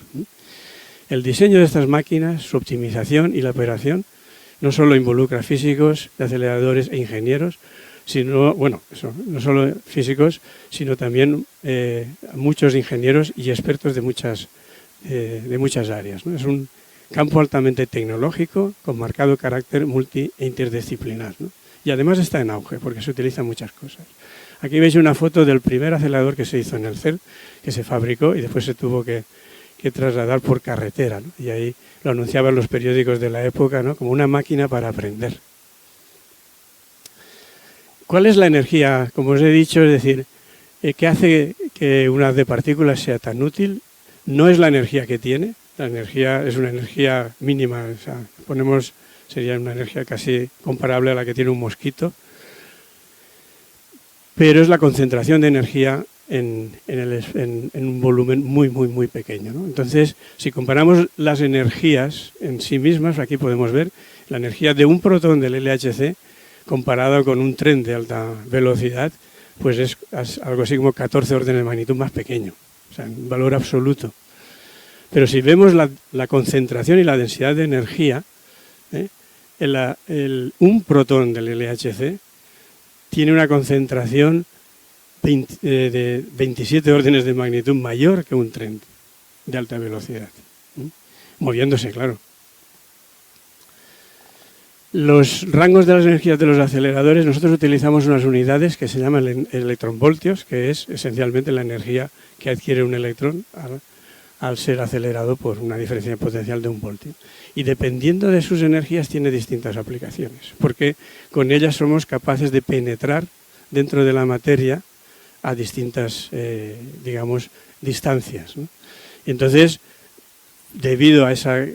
Speaker 2: El diseño de estas máquinas, su optimización y la operación no solo involucra físicos, aceleradores e ingenieros, sino, no solo físicos, sino también muchos ingenieros y expertos de muchas áreas, ¿no? Es un campo altamente tecnológico con marcado carácter multi e interdisciplinar, ¿no? Y además está en auge porque se utilizan muchas cosas. Aquí veis una foto del primer acelerador que se hizo en el CERN, que se fabricó y después se tuvo que trasladar por carretera, ¿no? Y ahí lo anunciaban los periódicos de la época, ¿no? Como una máquina para aprender. ¿Cuál es la energía? Como os he dicho, es decir, ¿qué hace que un haz de partículas sea tan útil? No es la energía que tiene, La energía es una energía mínima, o sea, sería una energía casi comparable a la que tiene un mosquito, pero es la concentración de energía en un volumen muy, muy, muy pequeño, ¿no? Entonces, si comparamos las energías en sí mismas, aquí podemos ver la energía de un protón del LHC comparado con un tren de alta velocidad, pues es algo así como 14 órdenes de magnitud más pequeño, o sea, en valor absoluto. Pero si vemos la concentración y la densidad de energía, un protón del LHC tiene una concentración de 27 órdenes de magnitud mayor que un tren de alta velocidad, moviéndose, claro. Los rangos de las energías de los aceleradores, nosotros utilizamos unas unidades que se llaman electronvoltios, que es esencialmente la energía que adquiere un electrón al ser acelerado por una diferencia potencial de 1 voltio. Y dependiendo de sus energías tiene distintas aplicaciones, porque con ellas somos capaces de penetrar dentro de la materia a distintas, digamos, distancias, ¿no? Entonces, debido a esa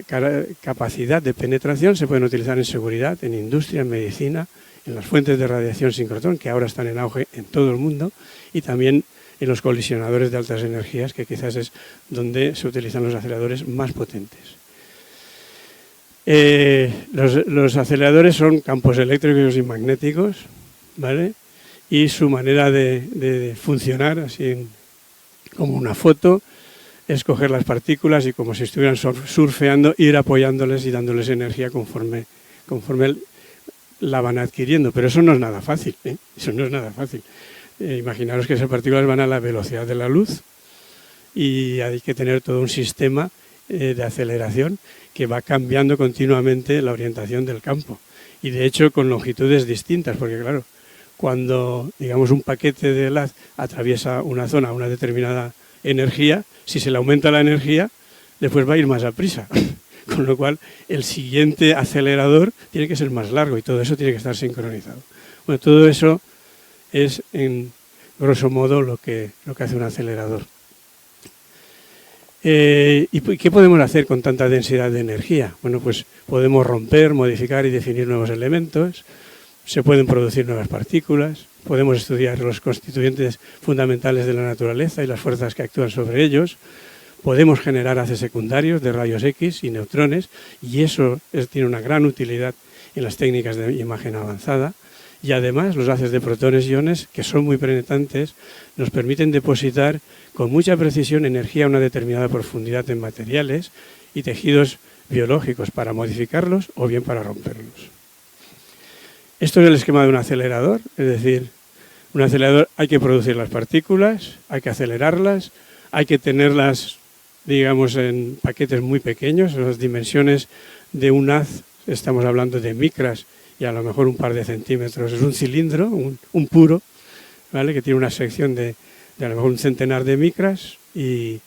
Speaker 2: capacidad de penetración, se pueden utilizar en seguridad, en industria, en medicina, en las fuentes de radiación sincrotrón, que ahora están en auge en todo el mundo, y también en los colisionadores de altas energías, que quizás es donde se utilizan los aceleradores más potentes. Los aceleradores son campos eléctricos y magnéticos, ¿vale? Y su manera de funcionar, así como una foto, es coger las partículas y, como si estuvieran surfeando, ir apoyándoles y dándoles energía conforme la van adquiriendo. Pero eso no es nada fácil, ¿eh? Eso no es nada fácil. Imaginaros que esas partículas van a la velocidad de la luz y hay que tener todo un sistema de aceleración que va cambiando continuamente la orientación del campo. Y de hecho con longitudes distintas, porque claro, cuando digamos un paquete de haz atraviesa una zona a una determinada energía, si se le aumenta la energía, después va a ir más a prisa. Con lo cual el siguiente acelerador tiene que ser más largo y todo eso tiene que estar sincronizado. Bueno, todo eso es en grosso modo lo que hace un acelerador. ¿Y qué podemos hacer con tanta densidad de energía? Bueno, pues podemos romper, modificar y definir nuevos elementos, se pueden producir nuevas partículas, podemos estudiar los constituyentes fundamentales de la naturaleza y las fuerzas que actúan sobre ellos, podemos generar haces secundarios de rayos X y neutrones, y eso tiene una gran utilidad en las técnicas de imagen avanzada. Y además los haces de protones y iones, que son muy penetrantes, nos permiten depositar con mucha precisión energía a una determinada profundidad en materiales y tejidos biológicos para modificarlos o bien para romperlos. Esto es el esquema de un acelerador, es decir, un acelerador hay que producir las partículas, hay que acelerarlas, hay que tenerlas, digamos, en paquetes muy pequeños, en las dimensiones de un haz, estamos hablando de micras, y a lo mejor un par de centímetros. Es un cilindro, un puro, ¿vale? Que tiene una sección de a lo mejor un centenar de micras y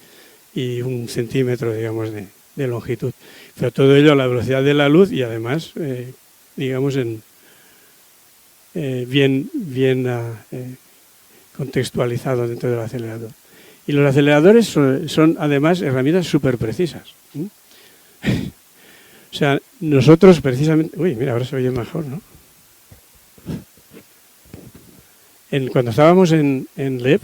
Speaker 2: 1 centímetro, digamos, de longitud. Pero todo ello a la velocidad de la luz y además, digamos, bien contextualizado dentro del acelerador. Y los aceleradores son además herramientas súper precisas. O sea, nosotros precisamente... Uy, mira, ahora se oye mejor, ¿no? Cuando estábamos en LEP,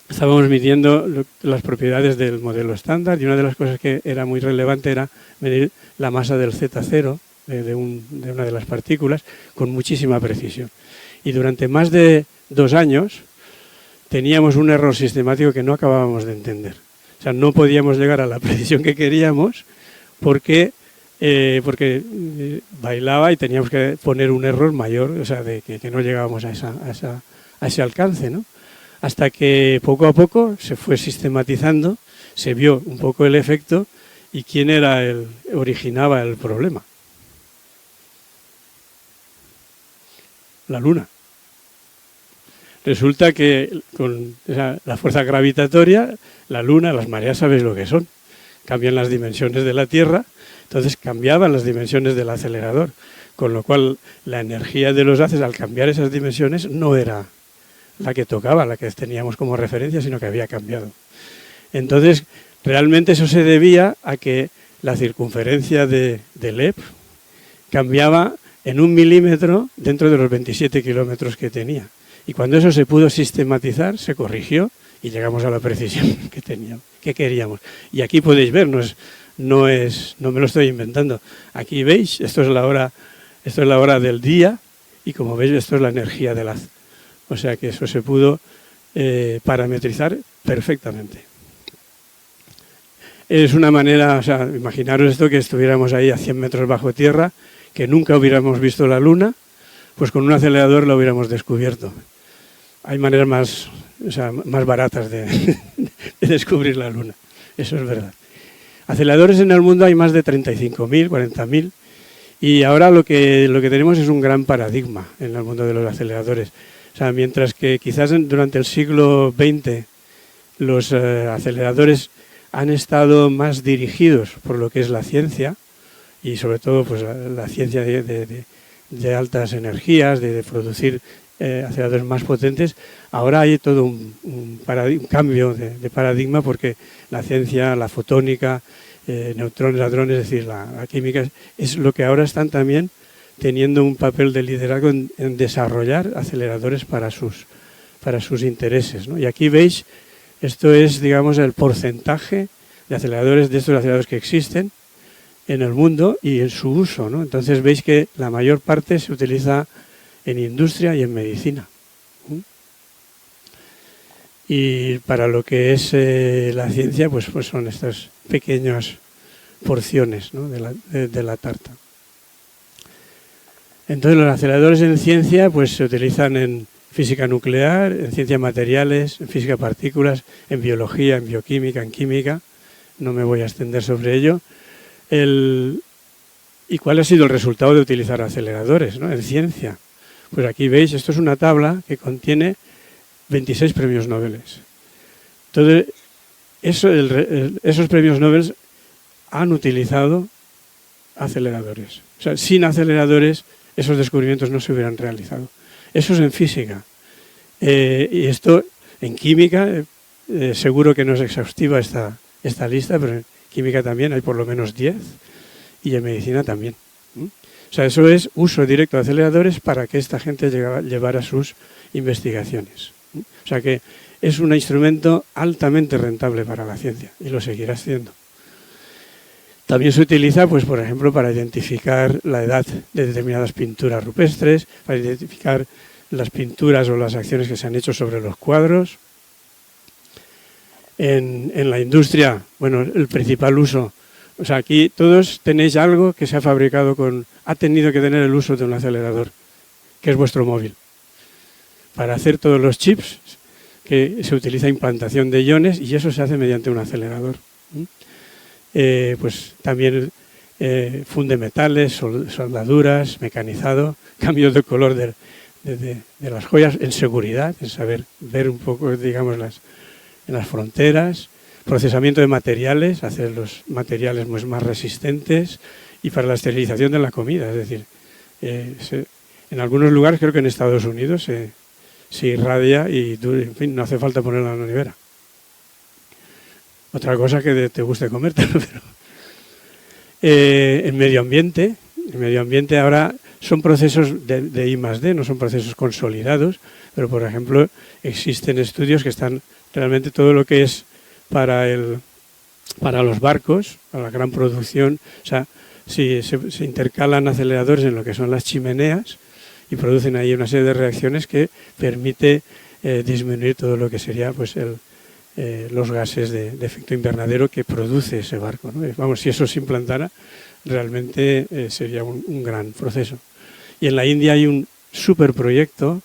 Speaker 2: estábamos midiendo las propiedades del modelo estándar y una de las cosas que era muy relevante era medir la masa del Z0 de una de las partículas con muchísima precisión. Y durante más de 2 años teníamos un error sistemático que no acabábamos de entender. O sea, no podíamos llegar a la precisión que queríamos porque bailaba y teníamos que poner un error mayor, o sea, de que no llegábamos a ese alcance, ¿no? Hasta que poco a poco se fue sistematizando, se vio un poco el efecto y quién originaba el problema. La Luna. Resulta que con la fuerza gravitatoria, la Luna, las mareas, sabéis lo que son. Cambian las dimensiones de la Tierra, entonces cambiaban las dimensiones del acelerador, con lo cual la energía de los haces al cambiar esas dimensiones no era la que tocaba, la que teníamos como referencia, sino que había cambiado. Entonces Realmente eso se debía a que la circunferencia del EP cambiaba en 1 milímetro dentro de los 27 kilómetros que tenía. Y cuando eso se pudo sistematizar, se corrigió y llegamos a la precisión que queríamos. Y aquí podéis ver, no me lo estoy inventando. Aquí veis, esto es la hora del día y como veis esto es la energía del haz. O sea que eso se pudo parametrizar perfectamente. Es una manera, o sea, imaginaros esto, que estuviéramos ahí a 100 metros bajo tierra, que nunca hubiéramos visto la luna, pues con un acelerador lo hubiéramos descubierto. Hay maneras más baratas de descubrir la luna, eso es verdad. Aceleradores en el mundo hay más de 35.000, 40.000, y ahora lo que tenemos es un gran paradigma en el mundo de los aceleradores. O sea, mientras que quizás durante el siglo XX los aceleradores han estado más dirigidos por lo que es la ciencia, y sobre todo pues la ciencia de altas energías, de producir aceleradores más potentes, ahora hay todo un cambio de paradigma, porque la ciencia, la fotónica, neutrones, hadrones, es decir, la química, es lo que ahora están también teniendo un papel de liderazgo en desarrollar aceleradores para sus intereses, ¿no? Y aquí veis, esto es, digamos, el porcentaje de aceleradores, de estos aceleradores que existen en el mundo y en su uso, ¿no? Entonces veis que la mayor parte se utiliza en industria y en medicina. Y para lo que es la ciencia, pues son estas pequeñas porciones, ¿no?, de la tarta. Entonces los aceleradores en ciencia pues se utilizan en física nuclear, en ciencias materiales, en física de partículas, en biología, en bioquímica, en química. No me voy a extender sobre ello. ¿Y cuál ha sido el resultado de utilizar aceleradores, ¿no?, en ciencia? Pues aquí veis, esto es una tabla que contiene 26 premios Nobel. Entonces, esos premios Nobel han utilizado aceleradores. O sea, sin aceleradores esos descubrimientos no se hubieran realizado. Eso es en física. Y esto en química, seguro que no es exhaustiva esta lista, pero en química también hay por lo menos 10 y en medicina también. O sea, eso es uso directo de aceleradores para que esta gente llevara sus investigaciones. O sea que es un instrumento altamente rentable para la ciencia y lo seguirá siendo. También se utiliza, pues, por ejemplo, para identificar la edad de determinadas pinturas rupestres, para identificar las pinturas o las acciones que se han hecho sobre los cuadros. En la industria, bueno, el principal uso, o sea, aquí todos tenéis algo que se ha fabricado ha tenido que tener el uso de un acelerador, que es vuestro móvil. Para hacer todos los chips, que se utiliza implantación de iones y eso se hace mediante un acelerador. Pues también funde metales, soldaduras, mecanizado, cambios de color de las joyas, en seguridad, en saber ver un poco, digamos, en las fronteras, procesamiento de materiales, hacer los materiales más resistentes, y para la esterilización de la comida, es decir, en algunos lugares, creo que en Estados Unidos, se irradia y en fin, no hace falta ponerla en la nevera. Otra cosa que te guste comerte, pero en medio ambiente ahora son procesos de I+D, no son procesos consolidados, pero por ejemplo existen estudios que están realmente todo lo que es para los barcos, para la gran producción, o sea, si se intercalan aceleradores en lo que son las chimeneas y producen ahí una serie de reacciones que permite disminuir todo lo que sería pues los gases de efecto invernadero que produce ese barco, ¿no? Vamos, si eso se implantara, realmente sería un gran proceso. Y en la India hay un superproyecto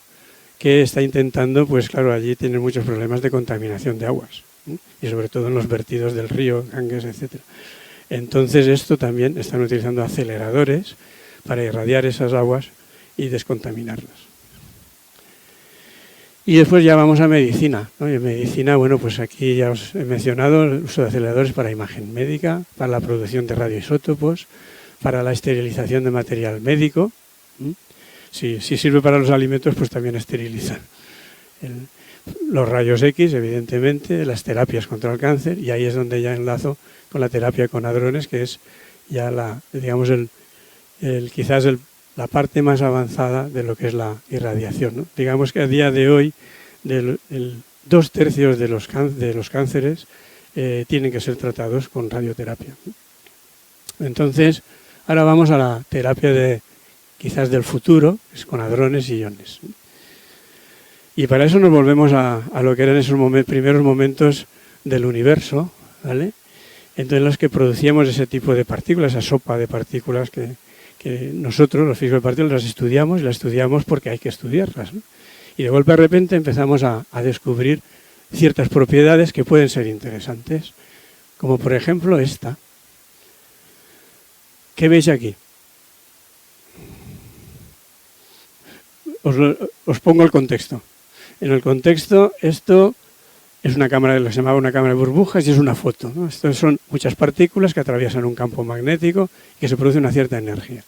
Speaker 2: que está intentando, pues claro, allí tienen muchos problemas de contaminación de aguas, ¿sí? Y sobre todo en los vertidos del río, Ganges, etc. Entonces esto también están utilizando aceleradores para irradiar esas aguas y descontaminarlas. Y después ya vamos a medicina, ¿no? Y en medicina, bueno, pues aquí ya os he mencionado el uso de aceleradores para imagen médica, para la producción de radioisótopos, para la esterilización de material médico. Si sirve para los alimentos, pues también esterilizan. los rayos X, evidentemente, las terapias contra el cáncer, y ahí es donde ya enlazo con la terapia con hadrones, que es ya digamos quizás la parte más avanzada de lo que es la irradiación, ¿no? Digamos que a día de hoy 2/3 de los cánceres tienen que ser tratados con radioterapia. Entonces, ahora vamos a la terapia quizás del futuro, que es con hadrones y iones. Y para eso nos volvemos a lo que eran esos primeros momentos del universo, ¿vale? Entonces, los que producíamos ese tipo de partículas, esa sopa de partículas que nosotros, los físicos de partículas, las estudiamos, y las estudiamos porque hay que estudiarlas, ¿no? Y de golpe de repente empezamos a descubrir ciertas propiedades que pueden ser interesantes, como por ejemplo esta. ¿Qué veis aquí? Os pongo el contexto. En el contexto, esto es una cámara, lo que se llamaba una cámara de burbujas, y es una foto, ¿no? Estos son muchas partículas que atraviesan un campo magnético y que se produce una cierta energía.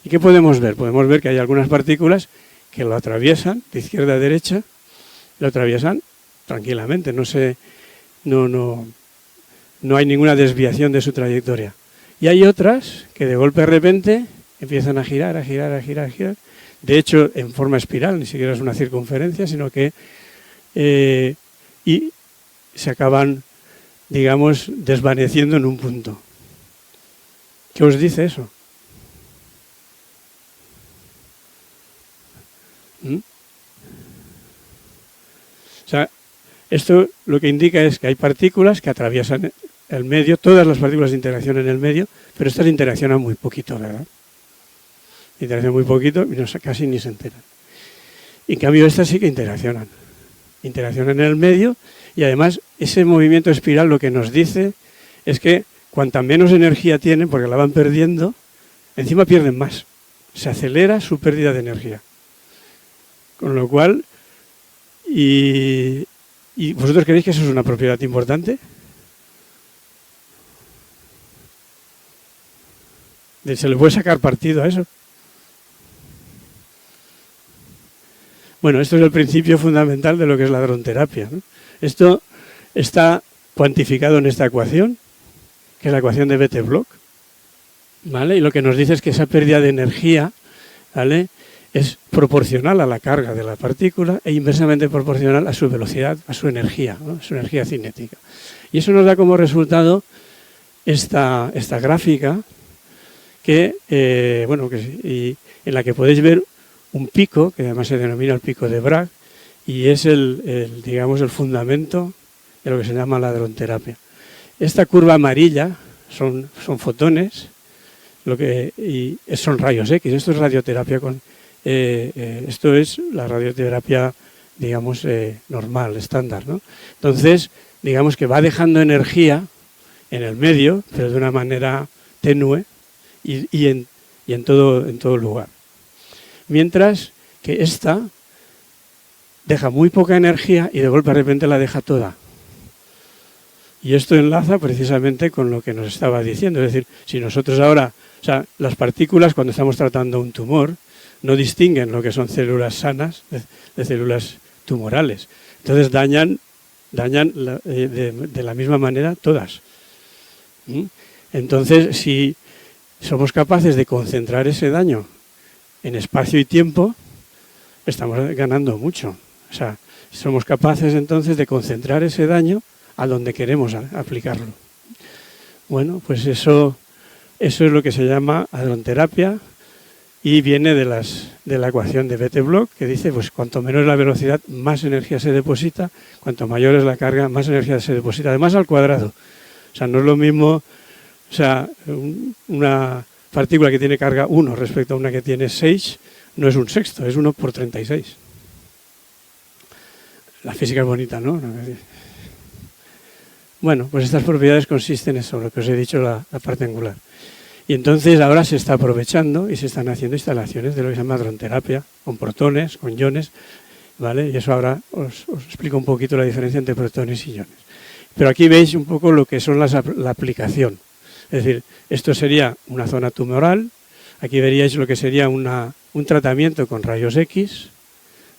Speaker 2: ¿Y qué podemos ver? Podemos ver que hay algunas partículas que lo atraviesan de izquierda a derecha, lo atraviesan tranquilamente, no hay ninguna desviación de su trayectoria. Y hay otras que de golpe de repente empiezan a girar, a girar, a girar, a girar. De hecho, en forma espiral, ni siquiera es una circunferencia, sino que y se acaban, digamos, desvaneciendo en un punto. ¿Qué os dice eso? O sea, esto lo que indica es que hay partículas que atraviesan el medio, todas las partículas de interacción en el medio, pero estas interaccionan muy poquito, ¿verdad? Interaccionan muy poquito y casi ni se enteran. En cambio, estas sí que interaccionan en el medio, y además ese movimiento espiral lo que nos dice es que cuanta menos energía tienen, porque la van perdiendo, encima pierden más. Se acelera su pérdida de energía. Con lo cual, ¿y vosotros creéis que eso es una propiedad importante? ¿Se le puede sacar partido a eso? Bueno, esto es el principio fundamental de lo que es la hadronterapia, ¿no? Esto está cuantificado en esta ecuación, que es la ecuación de Bethe-Bloch, ¿vale? Y lo que nos dice es que esa pérdida de energía, ¿vale?, es proporcional a la carga de la partícula e inversamente proporcional a su velocidad, a su energía, ¿no?, su energía cinética. Y eso nos da como resultado esta gráfica en la que podéis ver un pico, que además se denomina el pico de Bragg, y es digamos, el fundamento de lo que se llama la hadronterapia. Esta curva amarilla son fotones, y son rayos X. Esto es radioterapia esto es la radioterapia, digamos, normal, estándar, ¿no? Entonces, digamos que va dejando energía en el medio, pero de una manera tenue y en todo lugar. Mientras que esta deja muy poca energía y de golpe de repente la deja toda. Y esto enlaza precisamente con lo que nos estaba diciendo. Es decir, si nosotros ahora, o sea, las partículas cuando estamos tratando un tumor no distinguen lo que son células sanas de células tumorales. Entonces dañan de la misma manera todas. Entonces, si somos capaces de concentrar ese daño en espacio y tiempo, estamos ganando mucho. O sea, somos capaces entonces de concentrar ese daño a donde queremos aplicarlo. Bueno, pues eso es lo que se llama hadronterapia y viene de la ecuación de Bethe-Bloch, que dice, pues cuanto menor es la velocidad, más energía se deposita, cuanto mayor es la carga, más energía se deposita, además al cuadrado. O sea, no es lo mismo, o sea, una partícula que tiene carga 1 respecto a una que tiene 6, no es un sexto, es 1 por 36. La física es bonita, ¿no? Bueno, pues estas propiedades consisten en eso, lo que os he dicho, la parte angular. Y entonces ahora se está aprovechando y se están haciendo instalaciones de lo que se llama hadronterapia, con protones, con iones, ¿vale? Y eso ahora os explico un poquito la diferencia entre protones y iones. Pero aquí veis un poco lo que son la aplicación. Es decir, esto sería una zona tumoral, aquí veríais lo que sería un tratamiento con rayos X,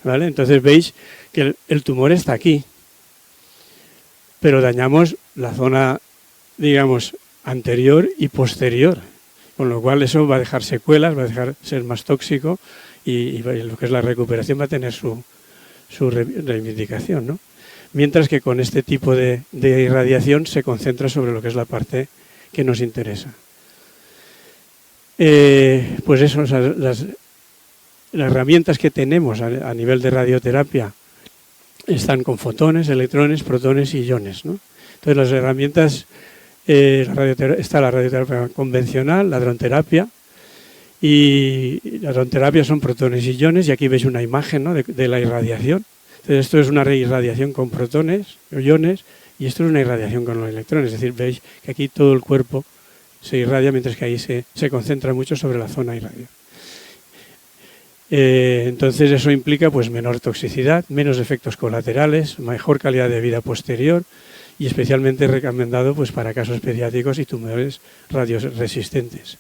Speaker 2: ¿vale? Entonces veis que el tumor está aquí, pero dañamos la zona, digamos, anterior y posterior, con lo cual eso va a dejar secuelas, va a dejar ser más tóxico y lo que es la recuperación va a tener su reivindicación, ¿no? Mientras que con este tipo de irradiación se concentra sobre lo que es la parte que nos interesa. Pues eso, o sea, las herramientas que tenemos a nivel de radioterapia están con fotones, electrones, protones y iones, ¿no? Entonces las herramientas, está la radioterapia convencional, la dronterapia, y la dronterapia son protones y iones, y aquí veis una imagen, ¿no?, de la irradiación. Entonces esto es una irradiación con protones o iones, y esto es una irradiación con los electrones, es decir, veis que aquí todo el cuerpo se irradia, mientras que ahí se concentra mucho sobre la zona irradiada. Entonces eso implica pues menor toxicidad, menos efectos colaterales, mejor calidad de vida posterior, y especialmente recomendado pues para casos pediátricos y tumores radioresistentes.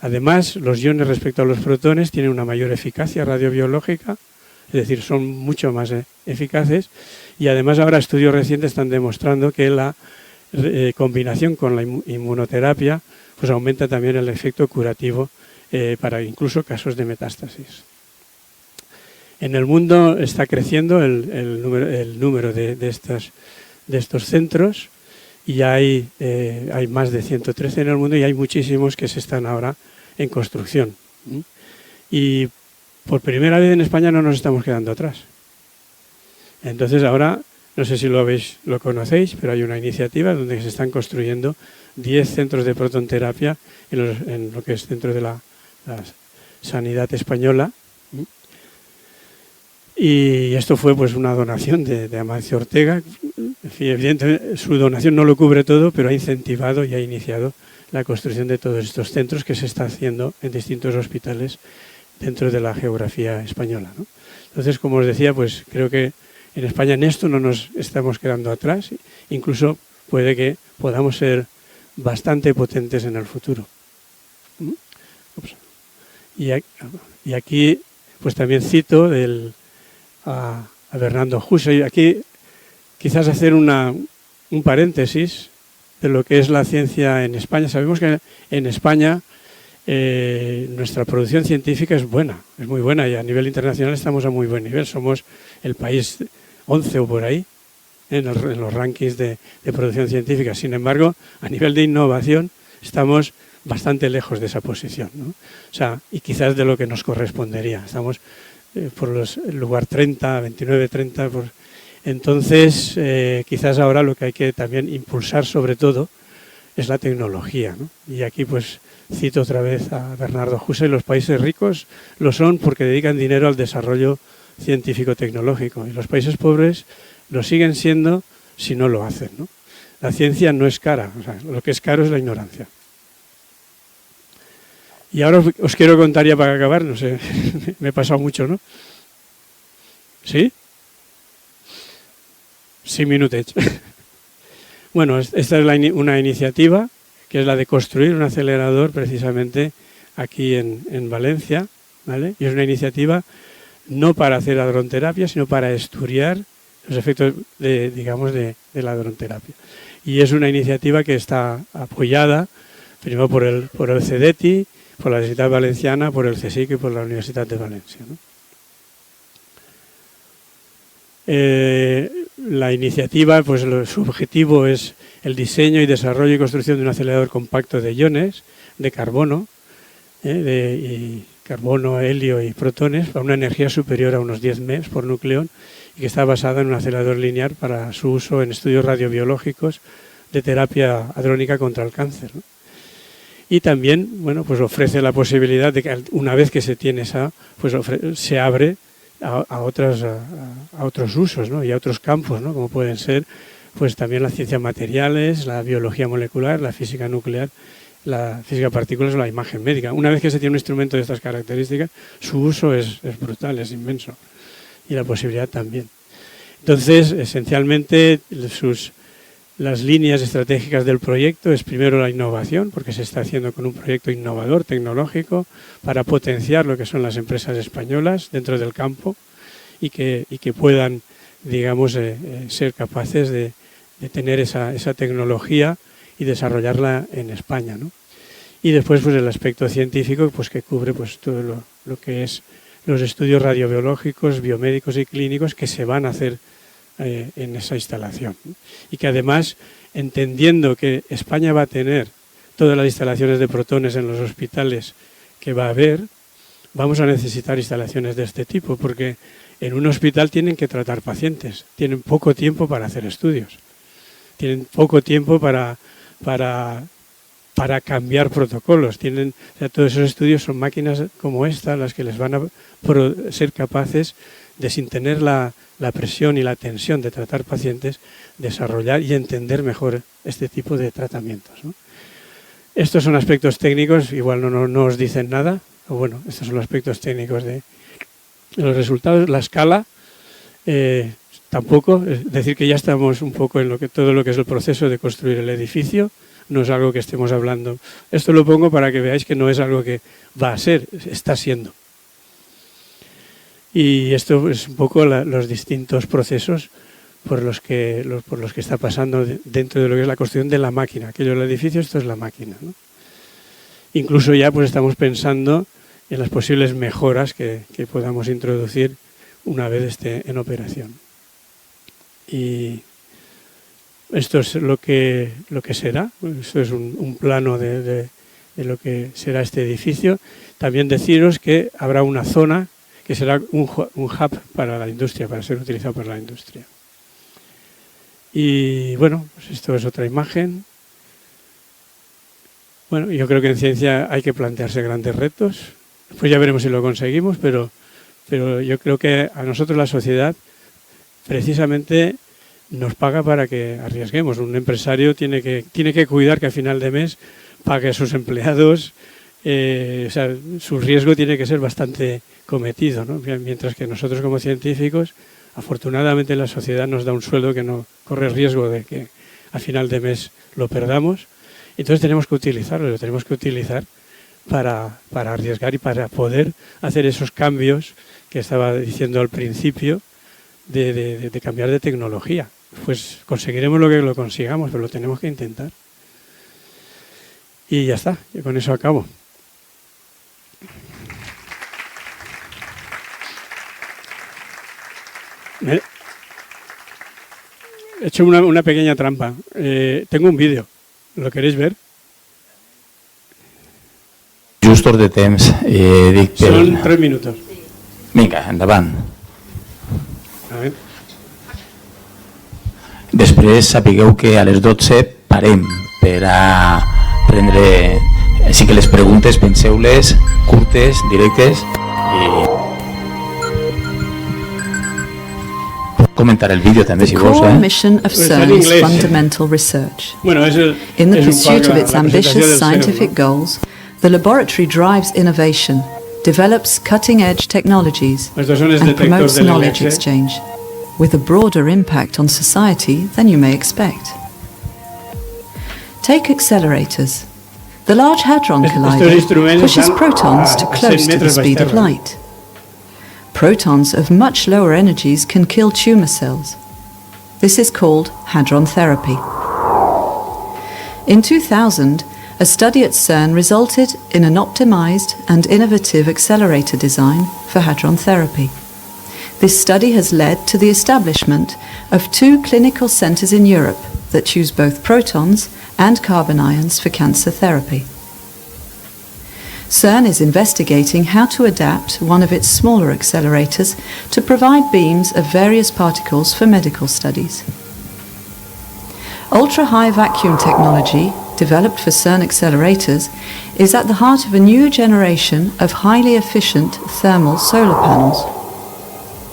Speaker 2: Además, los iones respecto a los protones tienen una mayor eficacia radiobiológica, es decir, son mucho más eficaces, y además ahora estudios recientes están demostrando que la combinación con la inmunoterapia pues aumenta también el efecto curativo para incluso casos de metástasis. En el mundo está creciendo el número de estos centros, y hay más de 113 en el mundo, y hay muchísimos que se están ahora en construcción. Y por primera vez en España no nos estamos quedando atrás. Entonces ahora, no sé si lo conocéis, pero hay una iniciativa donde se están construyendo 10 centros de protonterapia en lo que es dentro de la sanidad española. Y esto fue pues una donación de Amancio Ortega. En fin, evidentemente su donación no lo cubre todo, pero ha incentivado y ha iniciado la construcción de todos estos centros que se está haciendo en distintos hospitales dentro de la geografía española, ¿no? Entonces, como os decía, pues creo que en España en esto no nos estamos quedando atrás, incluso puede que podamos ser bastante potentes en el futuro. Y aquí pues también cito a Bernardo Hussey. Aquí quizás hacer un paréntesis de lo que es la ciencia en España. Sabemos que en España nuestra producción científica es buena, es muy buena, y a nivel internacional estamos a muy buen nivel. Somos el país 11 o por ahí en los rankings de producción científica. Sin embargo, a nivel de innovación estamos bastante lejos de esa posición, ¿no? O sea, y quizás de lo que nos correspondería. Estamos por el lugar 30, 29, 30. Entonces, quizás ahora lo que hay que también impulsar sobre todo es la tecnología, ¿no? Y aquí pues cito otra vez a Bernardo Hussey: los países ricos lo son porque dedican dinero al desarrollo científico-tecnológico, y los países pobres lo siguen siendo si no lo hacen, ¿no? La ciencia no es cara, o sea, lo que es caro es la ignorancia. Y ahora os quiero contar, ya para acabar, no sé, me he pasado mucho, ¿no? ¿Sí? Sí, minutets. Bueno, esta es una iniciativa que es la de construir un acelerador precisamente aquí en Valencia, ¿vale? Y es una iniciativa no para hacer la dronterapia, sino para estudiar los efectos de la dronterapia. Y es una iniciativa que está apoyada primero por el CEDETI, por la Universidad Valenciana, por el CSIC y por la Universidad de Valencia, ¿no? La iniciativa, pues su objetivo es el diseño y desarrollo y construcción de un acelerador compacto de iones de carbono, carbono, helio y protones, para una energía superior a unos 10 MeV por nucleón, y que está basada en un acelerador lineal para su uso en estudios radiobiológicos de terapia hadrónica contra el cáncer, ¿no? Y también, bueno, pues ofrece la posibilidad de que una vez que se tiene pues se abre a otros usos, ¿no? Y a otros campos, ¿no? Como pueden ser pues también las ciencias materiales, la biología molecular, la física nuclear, la física de partículas o la imagen médica. Una vez que se tiene un instrumento de estas características, su uso es brutal, es inmenso, y la posibilidad también. Entonces, esencialmente, las líneas estratégicas del proyecto es primero la innovación, porque se está haciendo con un proyecto innovador, tecnológico, para potenciar lo que son las empresas españolas dentro del campo, y que puedan, digamos, ser capaces de tener esa tecnología y desarrollarla en España, ¿no? Y después pues el aspecto científico, pues que cubre pues todo lo que es los estudios radiobiológicos, biomédicos y clínicos que se van a hacer en esa instalación, ¿no? Y que además, entendiendo que España va a tener todas las instalaciones de protones en los hospitales que va a haber, vamos a necesitar instalaciones de este tipo, porque en un hospital tienen que tratar pacientes, tienen poco tiempo para hacer estudios, tienen poco tiempo para cambiar protocolos. O sea, todos esos estudios son máquinas como esta las que les van a ser capaces de, sin tener la presión y la tensión de tratar pacientes, desarrollar y entender mejor este tipo de tratamientos, ¿no? Estos son aspectos técnicos, igual no os dicen nada, o bueno, estos son los aspectos técnicos de los resultados. La escala tampoco, es decir que ya estamos un poco en todo lo que es el proceso de construir el edificio. No es algo que estemos hablando. Esto lo pongo para que veáis que no es algo que va a ser, está siendo. Y esto es un poco los distintos procesos por los que está pasando dentro de lo que es la construcción de la máquina. Aquello del edificio, esto es la máquina, ¿no? Incluso ya pues estamos pensando en las posibles mejoras que podamos introducir una vez esté en operación. Y esto es lo que será. Esto es un plano de lo que será este edificio. También deciros que habrá una zona que será un hub para la industria, para ser utilizado por la industria. Y bueno, pues esto es otra imagen. Bueno, yo creo que en ciencia hay que plantearse grandes retos. Después ya veremos si lo conseguimos, pero yo creo que a nosotros la sociedad precisamente nos paga para que arriesguemos. Un empresario tiene que cuidar que a final de mes pague a sus empleados. O sea, su riesgo tiene que ser bastante cometido, ¿no? Mientras que nosotros como científicos, afortunadamente la sociedad nos da un sueldo que no corre riesgo de que a final de mes lo perdamos. Entonces tenemos que utilizarlo, lo tenemos que utilizar para arriesgar y para poder hacer esos cambios que estaba diciendo al principio de cambiar de tecnología. Pues conseguiremos lo que lo consigamos, pero lo tenemos que intentar. Y ya está, y con eso acabo. He hecho una pequeña trampa. Tengo un vídeo. ¿Lo queréis ver?
Speaker 1: Justos de temps.
Speaker 2: Son 3 minutos.
Speaker 1: Vinga, endavant.
Speaker 2: A ver.
Speaker 1: Després sapigueu que a les 12 parem per a prendre... Així que les preguntes penseu-les, curtes, directes i... Comentar el vídeo també, si vols.
Speaker 4: The core mission of CERN is fundamental research. In the pursuit of its ambitious scientific goals, the laboratory drives innovation, develops cutting-edge technologies, and promotes knowledge exchange, with a broader impact on society than you may expect. Take accelerators. The Large Hadron Collider pushes protons to close to the speed of light. Protons of much lower energies can kill tumor cells. This is called hadron therapy. In 2000, a study at CERN resulted in an optimized and innovative accelerator design for hadron therapy. This study has led to the establishment of 2 clinical centers in Europe that use both protons and carbon ions for cancer therapy. CERN is investigating how to adapt one of its smaller accelerators to provide beams of various particles for medical studies. Ultra-high vacuum technology, developed for CERN accelerators, is at the heart of a new generation of highly efficient thermal solar panels.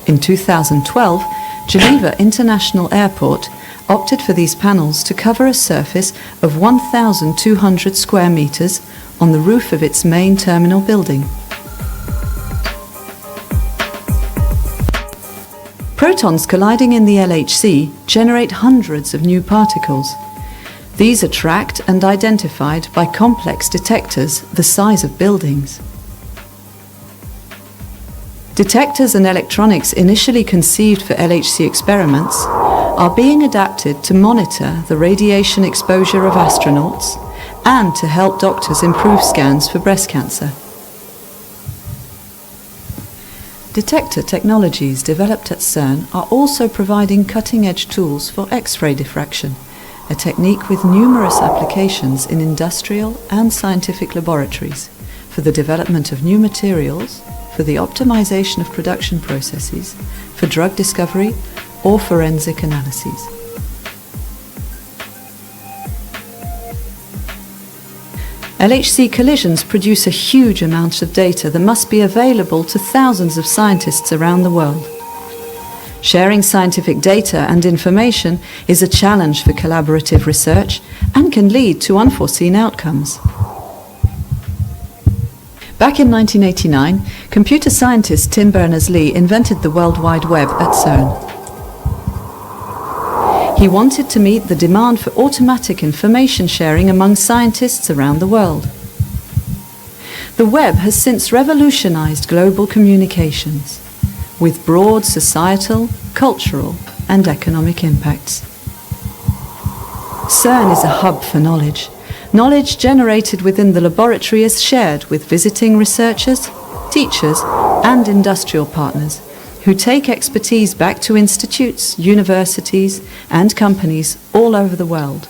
Speaker 4: In 2012, Geneva International Airport opted for these panels to cover a surface of 1,200 square meters on the roof of its main terminal building. Protons colliding in the LHC generate hundreds of new particles. These are tracked and identified by complex detectors the size of buildings. Detectors and electronics initially conceived for LHC experiments are being adapted to monitor the radiation exposure of astronauts and to help doctors improve scans for breast cancer. Detector technologies developed at CERN are also providing cutting-edge tools for X-ray diffraction, a technique with numerous applications in industrial and scientific laboratories for the development of new materials, for the optimization of production processes, for drug discovery, or forensic analyses. LHC collisions produce a huge amount of data that must be available to thousands of scientists around the world. Sharing scientific data and information is a challenge for collaborative research and can lead to unforeseen outcomes. Back in 1989, computer scientist Tim Berners-Lee invented the World Wide Web at CERN. He wanted to meet the demand for automatic information sharing among scientists around the world. The web has since revolutionized global communications, with broad societal, cultural, and economic impacts. CERN is a hub for knowledge. Knowledge generated within the laboratory is shared with visiting researchers, teachers, and industrial partners who take expertise back to institutes, universities, and companies all over the world.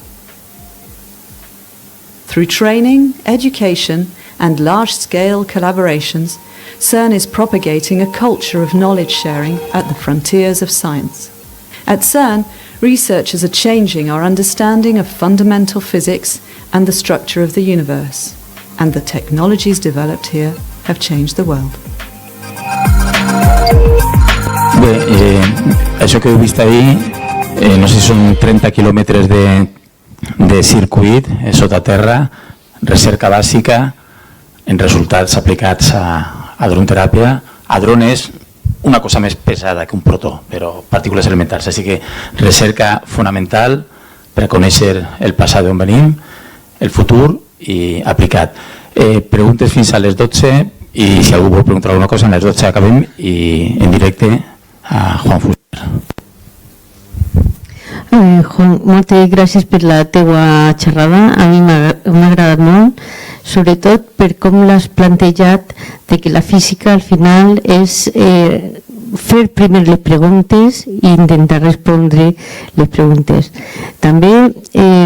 Speaker 4: Through training, education, and large-scale collaborations, CERN is propagating a culture of knowledge sharing at the frontiers of science. At CERN, researchers are changing our understanding of fundamental physics and the structure of the universe, and the technologies developed here have changed the world.
Speaker 1: Bé, això que heu vist ahir, no sé si són 30 quilòmetres de circuit sota terra, recerca bàsica en resultats aplicats a dronteràpia. A dron és una cosa més pesada que un protó, però partícules elementals. Així que recerca fonamental per a conèixer el passat d'on venim, el futur i aplicat. Preguntes fins a les 12 i si algú vol preguntar alguna cosa, a les 12 acabem i en directe a Juan Fuster.
Speaker 5: Juan, moltes gràcies per la teua xerrada. A mi m'ha agradat molt, sobretot per com l'has plantejat de que la física al final és fer primer les preguntes i intentar respondre les preguntes. També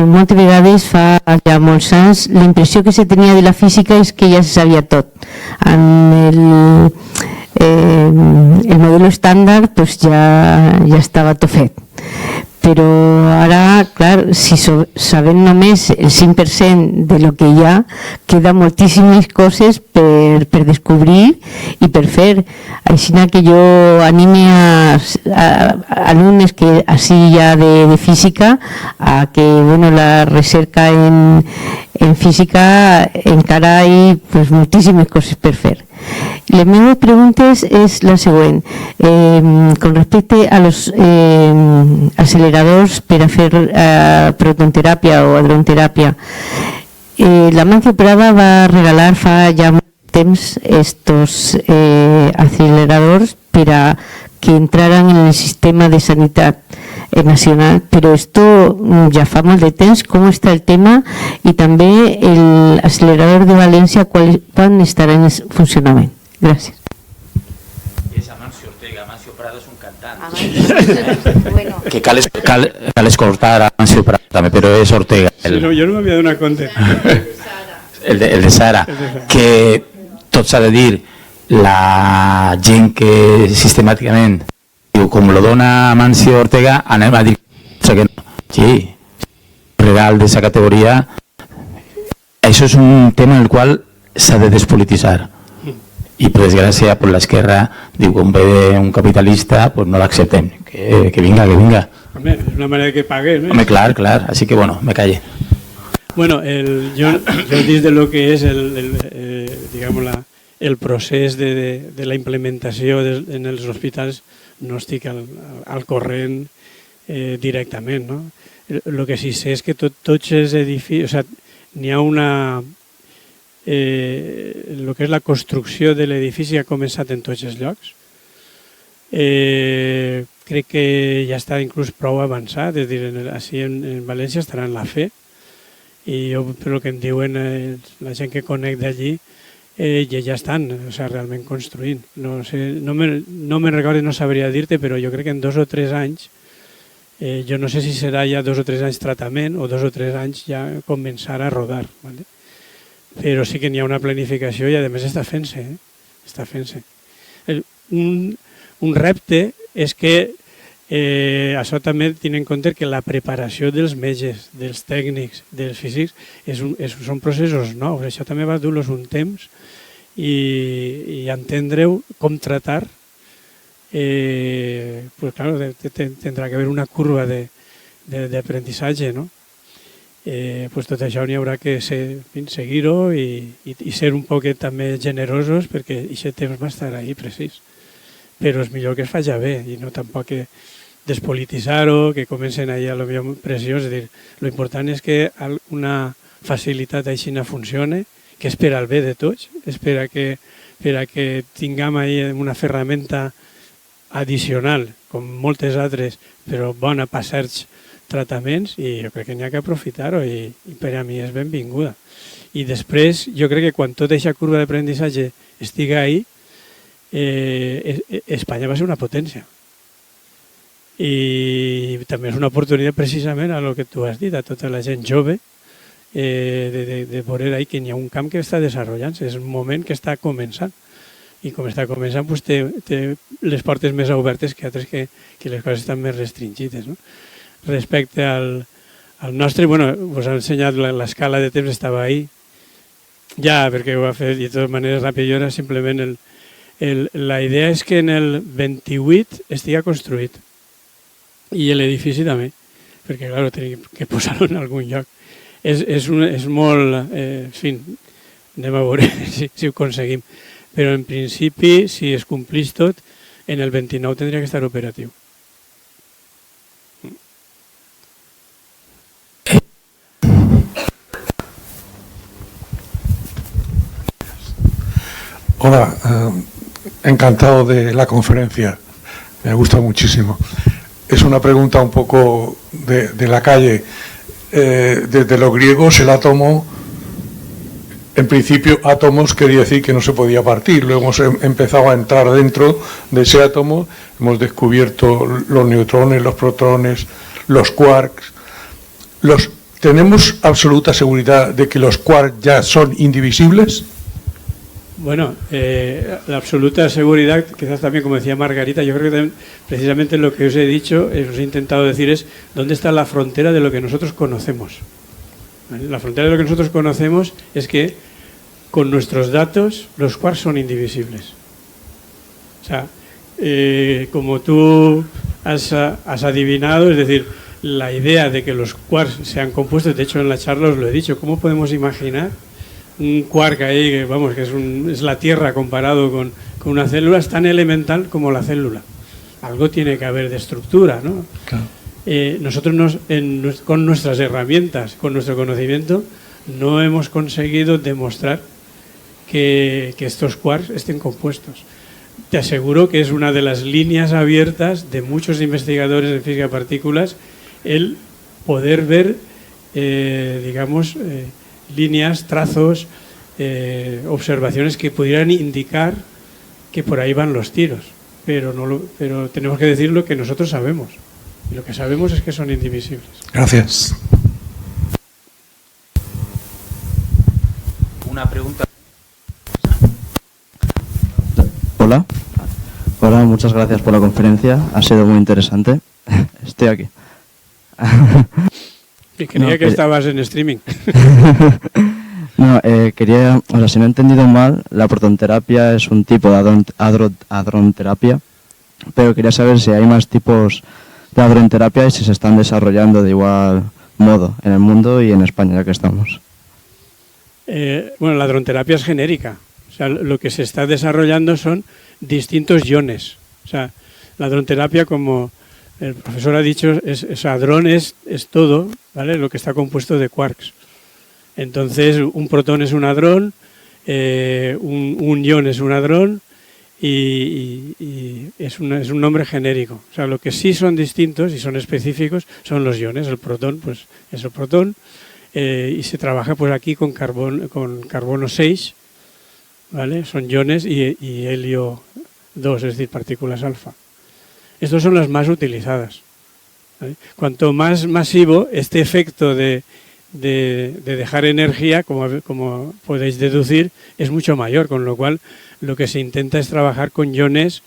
Speaker 5: moltes vegades fa ja molts anys la impressió que se tenia de la física és que ja se sabia tot. En el modelo estàndard pues ja estava tot fet. Però ara, clar, si sabem només el 5% de lo que hi ha, queda moltíssimes coses per descobrir i per fer. Així que jo anime a alumnes que així hi ha de física a que la recerca en física encara hi ha moltíssimes coses per fer. Les meves preguntes és la següent. Con respecte a los aceleradors per a fer protonteràpia o hadronteràpia, l'Amancio Prada va regalar fa ja molt temps estos aceleradors per a que entraran en el sistema de sanitat nacional, però esto ja fa molt de temps. Com està el tema? I també l'acelerador de València, quan estarà en funcionament? Gràcies.
Speaker 1: És Amancio Ortega. Amancio Prada és un cantant. Que cal escoltar a Amancio Prada també, però és Ortega.
Speaker 2: Sí, no, jo no m'havia donat compte.
Speaker 1: El de Sara. Que tot s'ha de dir, la gent que sistemàticament diu, com lo dona Amancio Ortega, anem a dir que no. Sí, regal d'aquesta categoria. Això és un tema en el qual s'ha de despolititzar. I per desgràcia, per l'esquerra, diu, com ve un capitalista, pues no l'acceptem. Que vinga, que vinga.
Speaker 2: Home, és una manera que pague, ¿no?
Speaker 1: Home, clar. Així que, bueno, me calle.
Speaker 2: Bueno, jo dins de lo que és el procés de la implementació en els hospitals no estic al corrent directament, no? El que sí sé és que tots els edificis, o sigui, n'hi ha una... el que és la construcció de l'edifici ha començat en tots els llocs, Crec que ja està inclús prou avançat, és a dir, així en València estarà en la fe, i jo, per el que em diuen la gent que conec d'allí, ja estan realment construint. No me'n recordo, no sabria dir-te, però jo crec que en 2 o 3 anys, jo no sé si serà ja 2 o 3 anys tractament o 2 o 3 anys ja començar a rodar. ¿vale? Però sí que n'hi ha una planificació i a més està fent-se. Està fent-se. Un repte és que això també tenint en compte que la preparació dels metges, dels tècnics, dels físics, són processos nous. Això també va dur-los un temps i entendre-ho, com tratar, pues claro, tindrà que haver una curva d'aprenentatge, no? Pues tot això n'hi haurà que seguir-ho i ser un poquet també generosos perquè aquest temps va estar ahí precís. Però és millor que es faci bé i no tampoc que despolititzar-ho, que comencen ahir a lo millor pressió. És a dir, l'important és que una facilitat així no funcione, que és per al bé de tots, és per a que tinguem ahir una ferramenta addicional, com moltes altres, però bona per certs tractaments, i jo crec que n'hi ha que aprofitar-ho i per a mi és benvinguda. I després, jo crec que quan tota aquesta curva d'aprenentatge estiga ahí, Espanya va ser una potència. I també és una oportunitat precisament a lo que tu has dit, a tota la gent jove, de veure ahí que n'hi ha un camp que està desenvolupant-se, és un moment que està començant. I com està començant, pues, té les portes més obertes que altres que les coses estan més restringides. No? Respecte al nostre, bueno, us ha ensenyat l'escala de temps, estava ahí, ja, perquè ho ha fet de totes maneres ràpid, jo era simplement la idea és que en el 28 estigui construït i l'edifici també, perquè clar, tenim que posar-ho en algun lloc. És molt, en fi, anem a veure si ho aconseguim, però en principi, si es complís tot, en el 29 tindria que estar operatiu.
Speaker 6: Hola, encantado de la conferencia, me gusta muchísimo. Es una pregunta un poco de la calle. Desde los griegos el átomo, en principio átomos quería decir que no se podía partir, luego hemos empezado a entrar dentro de ese átomo, hemos descubierto los neutrones, los protones, los quarks. ¿Tenemos absoluta seguridad de que los quarks ya son indivisibles?
Speaker 2: Bueno, la absoluta seguridad, quizás también, como decía Margarita, yo creo que también, precisamente lo que os he dicho, os he intentado decir es dónde está la frontera de lo que nosotros conocemos. ¿Vale? La frontera de lo que nosotros conocemos es que con nuestros datos los quarks son indivisibles. O sea, como tú has adivinado, es decir, la idea de que los quarks sean compuestos, de hecho en la charla os lo he dicho, ¿cómo podemos imaginar un quark ahí, que vamos, que es la Tierra comparado con una célula, es tan elemental como la célula? Algo tiene que haber de estructura, ¿no? Claro. Nosotros con nuestras herramientas, con nuestro conocimiento, no hemos conseguido demostrar que estos quarks estén compuestos. Te aseguro que es una de las líneas abiertas de muchos investigadores en física de partículas el poder ver, digamos, líneas, trazos, observaciones que pudieran indicar que por ahí van los tiros, pero tenemos que decir lo que nosotros sabemos, y lo que sabemos es que son indivisibles.
Speaker 6: Gracias.
Speaker 1: Una pregunta.
Speaker 3: Hola, muchas gracias por la conferencia, ha sido muy interesante. Estoy aquí.
Speaker 2: Y creía que estabas en streaming.
Speaker 3: No, quería, o sea, si no he entendido mal, la protonterapia es un tipo de hadronterapia, pero quería saber si hay más tipos de hadronterapia y si se están desarrollando de igual modo en el mundo y en España, ya que estamos.
Speaker 2: Bueno, la hadronterapia es genérica. O sea, lo que se está desarrollando son distintos iones. O sea, la hadronterapia, como el profesor ha dicho, hadrón es todo, ¿vale? Lo que está compuesto de quarks. Entonces, un protón es un hadrón, un ion es un hadrón, y es un nombre genérico. O sea, lo que sí son distintos y son específicos son los iones. El protón, pues es el protón, y se trabaja pues aquí con carbono 6, ¿vale? Son iones y helio 2, es decir, partículas alfa. Estas son las más utilizadas, ¿vale? Cuanto más masivo este efecto de dejar energía, como podéis deducir, es mucho mayor, con lo cual lo que se intenta es trabajar con iones,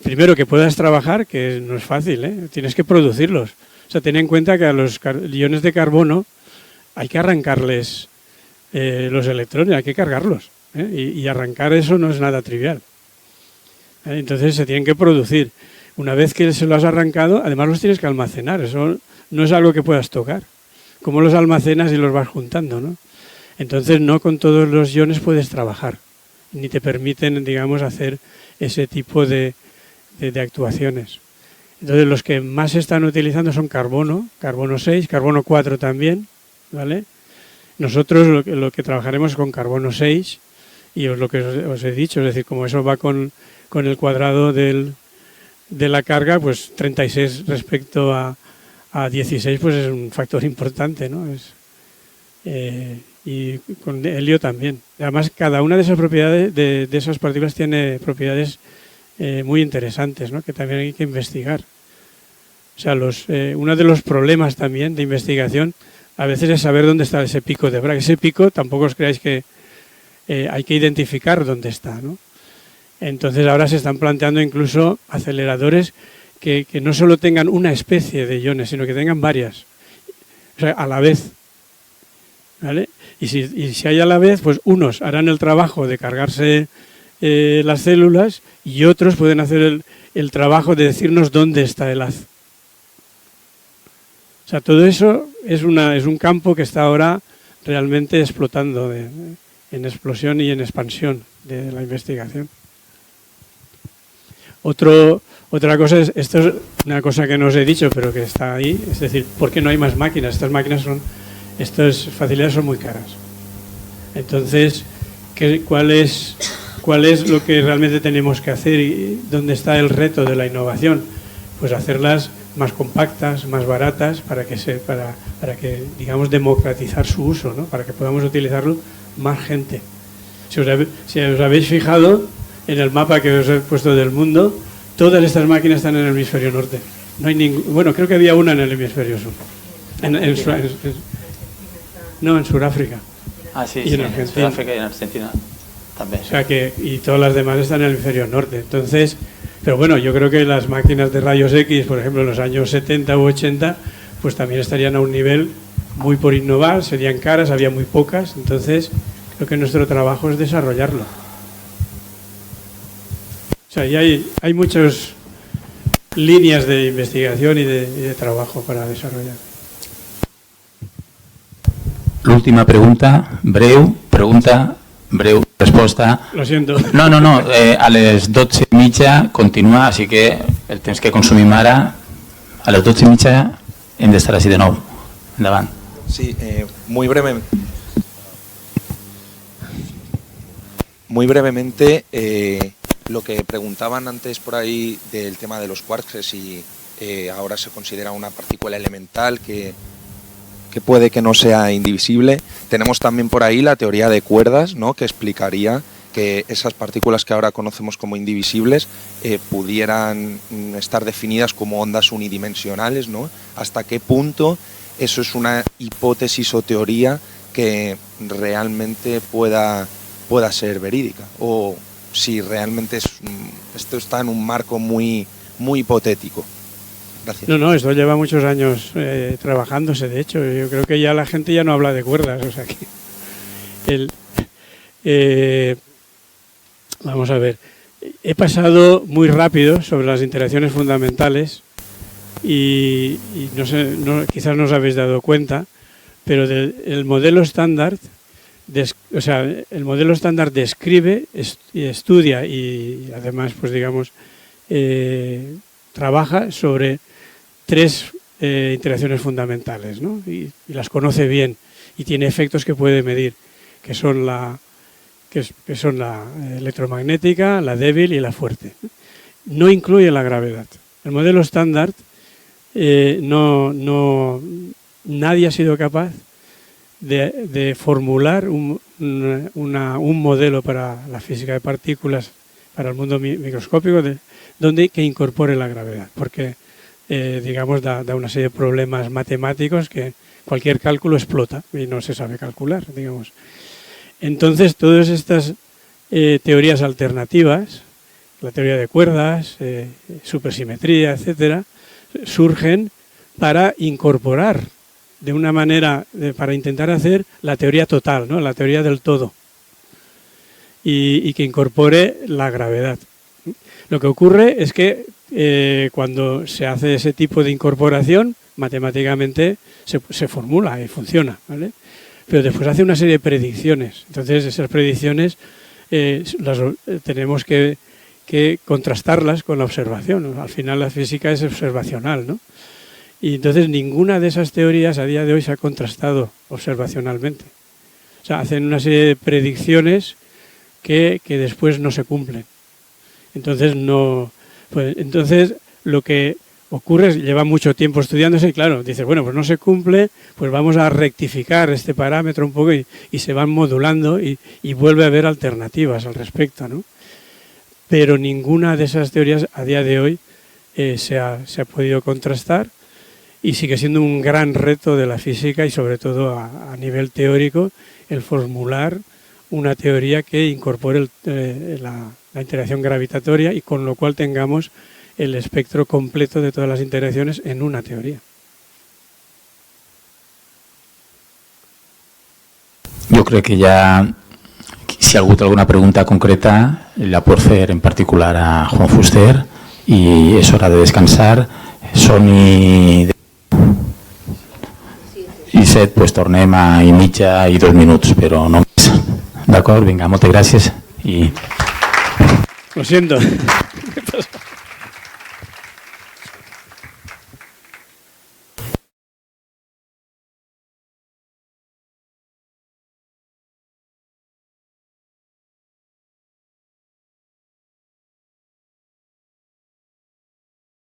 Speaker 2: primero que puedas trabajar, que no es fácil, ¿eh? Tienes que producirlos. O sea, ten en cuenta que a los iones de carbono hay que arrancarles los electrones, hay que cargarlos, ¿eh? Y arrancar eso no es nada trivial. Entonces se tienen que producir. Una vez que se lo has arrancado, además los tienes que almacenar, eso no es algo que puedas tocar. ¿Cómo los almacenas y los vas juntando, no? Entonces no con todos los iones puedes trabajar, ni te permiten, digamos, hacer ese tipo de actuaciones. Entonces los que más se están utilizando son carbono 6, carbono 4 también, ¿vale? Nosotros lo que trabajaremos es con carbono 6, y lo que os he dicho, es decir, como eso va con el cuadrado de la carga, pues 36 respecto a 16, pues es un factor importante, ¿no? Y con helio también. Además, cada una de esas propiedades, de esas partículas, tiene propiedades muy interesantes, ¿no? Que también hay que investigar. O sea, uno de los problemas también de investigación a veces es saber dónde está ese pico de Bragg. Ese pico, tampoco os creáis que hay que identificar dónde está, ¿no? Entonces ahora se están planteando incluso aceleradores que no solo tengan una especie de iones, sino que tengan varias, o sea, a la vez, ¿vale? Y si hay a la vez, pues unos harán el trabajo de cargarse las células y otros pueden hacer el trabajo de decirnos dónde está el haz. O sea, todo eso es un campo que está ahora realmente explotando en explosión y en expansión de la investigación. Otra cosa es, esto es una cosa que no os he dicho, pero que está ahí, es decir, ¿por qué no hay más máquinas? Estas facilidades son muy caras. Entonces, ¿cuál es lo que realmente tenemos que hacer y dónde está el reto de la innovación? Pues hacerlas más compactas, más baratas, para que digamos, democratizar su uso, ¿no? Para que podamos utilizarlo más gente. Si os habéis fijado en el mapa que os he puesto del mundo, todas estas máquinas están en el hemisferio norte. No hay bueno, creo que había una en el hemisferio sur. No, en Sudáfrica.
Speaker 1: Ah, sí,
Speaker 2: y
Speaker 1: sí,
Speaker 2: en
Speaker 1: Sudáfrica y en Argentina también.
Speaker 2: O sea y todas las demás están en el hemisferio norte. Entonces, pero bueno, yo creo que las máquinas de rayos X, por ejemplo, en los años 70 u 80, pues también estarían a un nivel muy por innovar, serían caras, había muy pocas. Entonces, creo que nuestro trabajo es desarrollarlo. O sea, y hay muchas líneas de investigación y de trabajo para desarrollar.
Speaker 1: L'última pregunta, breu, resposta.
Speaker 2: Lo siento.
Speaker 1: No, a les 12:30 continua, així que el temps que consumim ara, a les 12:30 hem d'estar així de nou. Endavant.
Speaker 7: Sí, muy brevemente, lo que preguntaban antes por ahí del tema de los quarks, si ahora se considera una partícula elemental que puede que no sea indivisible. Tenemos también por ahí la teoría de cuerdas, ¿no?, que explicaría que esas partículas que ahora conocemos como indivisibles pudieran estar definidas como ondas unidimensionales, ¿no? ¿Hasta qué punto eso es una hipótesis o teoría que realmente pueda ser verídica? O si realmente esto está en un marco muy, muy hipotético. Gracias.
Speaker 2: No, esto lleva muchos años trabajándose, de hecho. Yo creo que ya la gente ya no habla de cuerdas, o sea que... vamos a ver. He pasado muy rápido sobre las interacciones fundamentales y no sé, quizás no os habéis dado cuenta, pero el modelo estándar, el modelo estándar describe, estudia y además, pues digamos, trabaja sobre 3 interacciones fundamentales, ¿no? Y las conoce bien y tiene efectos que puede medir, que son que son la electromagnética, la débil y la fuerte. No incluye la gravedad. El modelo estándar, nadie ha sido capaz de formular un modelo para la física de partículas, para el mundo microscópico, que incorpore la gravedad, porque digamos da una serie de problemas matemáticos que cualquier cálculo explota y no se sabe calcular, digamos. Entonces, todas estas teorías alternativas, la teoría de cuerdas, supersimetría, etcétera, surgen para incorporar de una manera, para intentar hacer la teoría total, ¿no? La teoría del todo, y que incorpore la gravedad. Lo que ocurre es que cuando se hace ese tipo de incorporación, matemáticamente se formula y funciona, ¿vale? Pero después hace una serie de predicciones. Entonces esas predicciones tenemos que contrastarlas con la observación, ¿no? Al final la física es observacional, ¿no? Y entonces ninguna de esas teorías a día de hoy se ha contrastado observacionalmente. O sea, hacen una serie de predicciones que después no se cumplen. Entonces entonces lo que ocurre es que lleva mucho tiempo estudiándose y claro, dices, bueno, pues no se cumple, pues vamos a rectificar este parámetro un poco y se van modulando y vuelve a haber alternativas al respecto, ¿no? Pero ninguna de esas teorías a día de hoy se ha podido contrastar y sigue siendo un gran reto de la física y sobre todo a nivel teórico el formular una teoría que incorpore la interacción gravitatoria y con lo cual tengamos el espectro completo de todas las interacciones en una teoría.
Speaker 1: Jo crec que ja, si ha hagut alguna pregunta concreta, la pot fer en particular a Juan Fuster i és hora de descansar. Són i 7, pues tornem a i mitja i 2 minuts, però no més. D'acord? Vinga, moltes gràcies.
Speaker 2: Lo siento.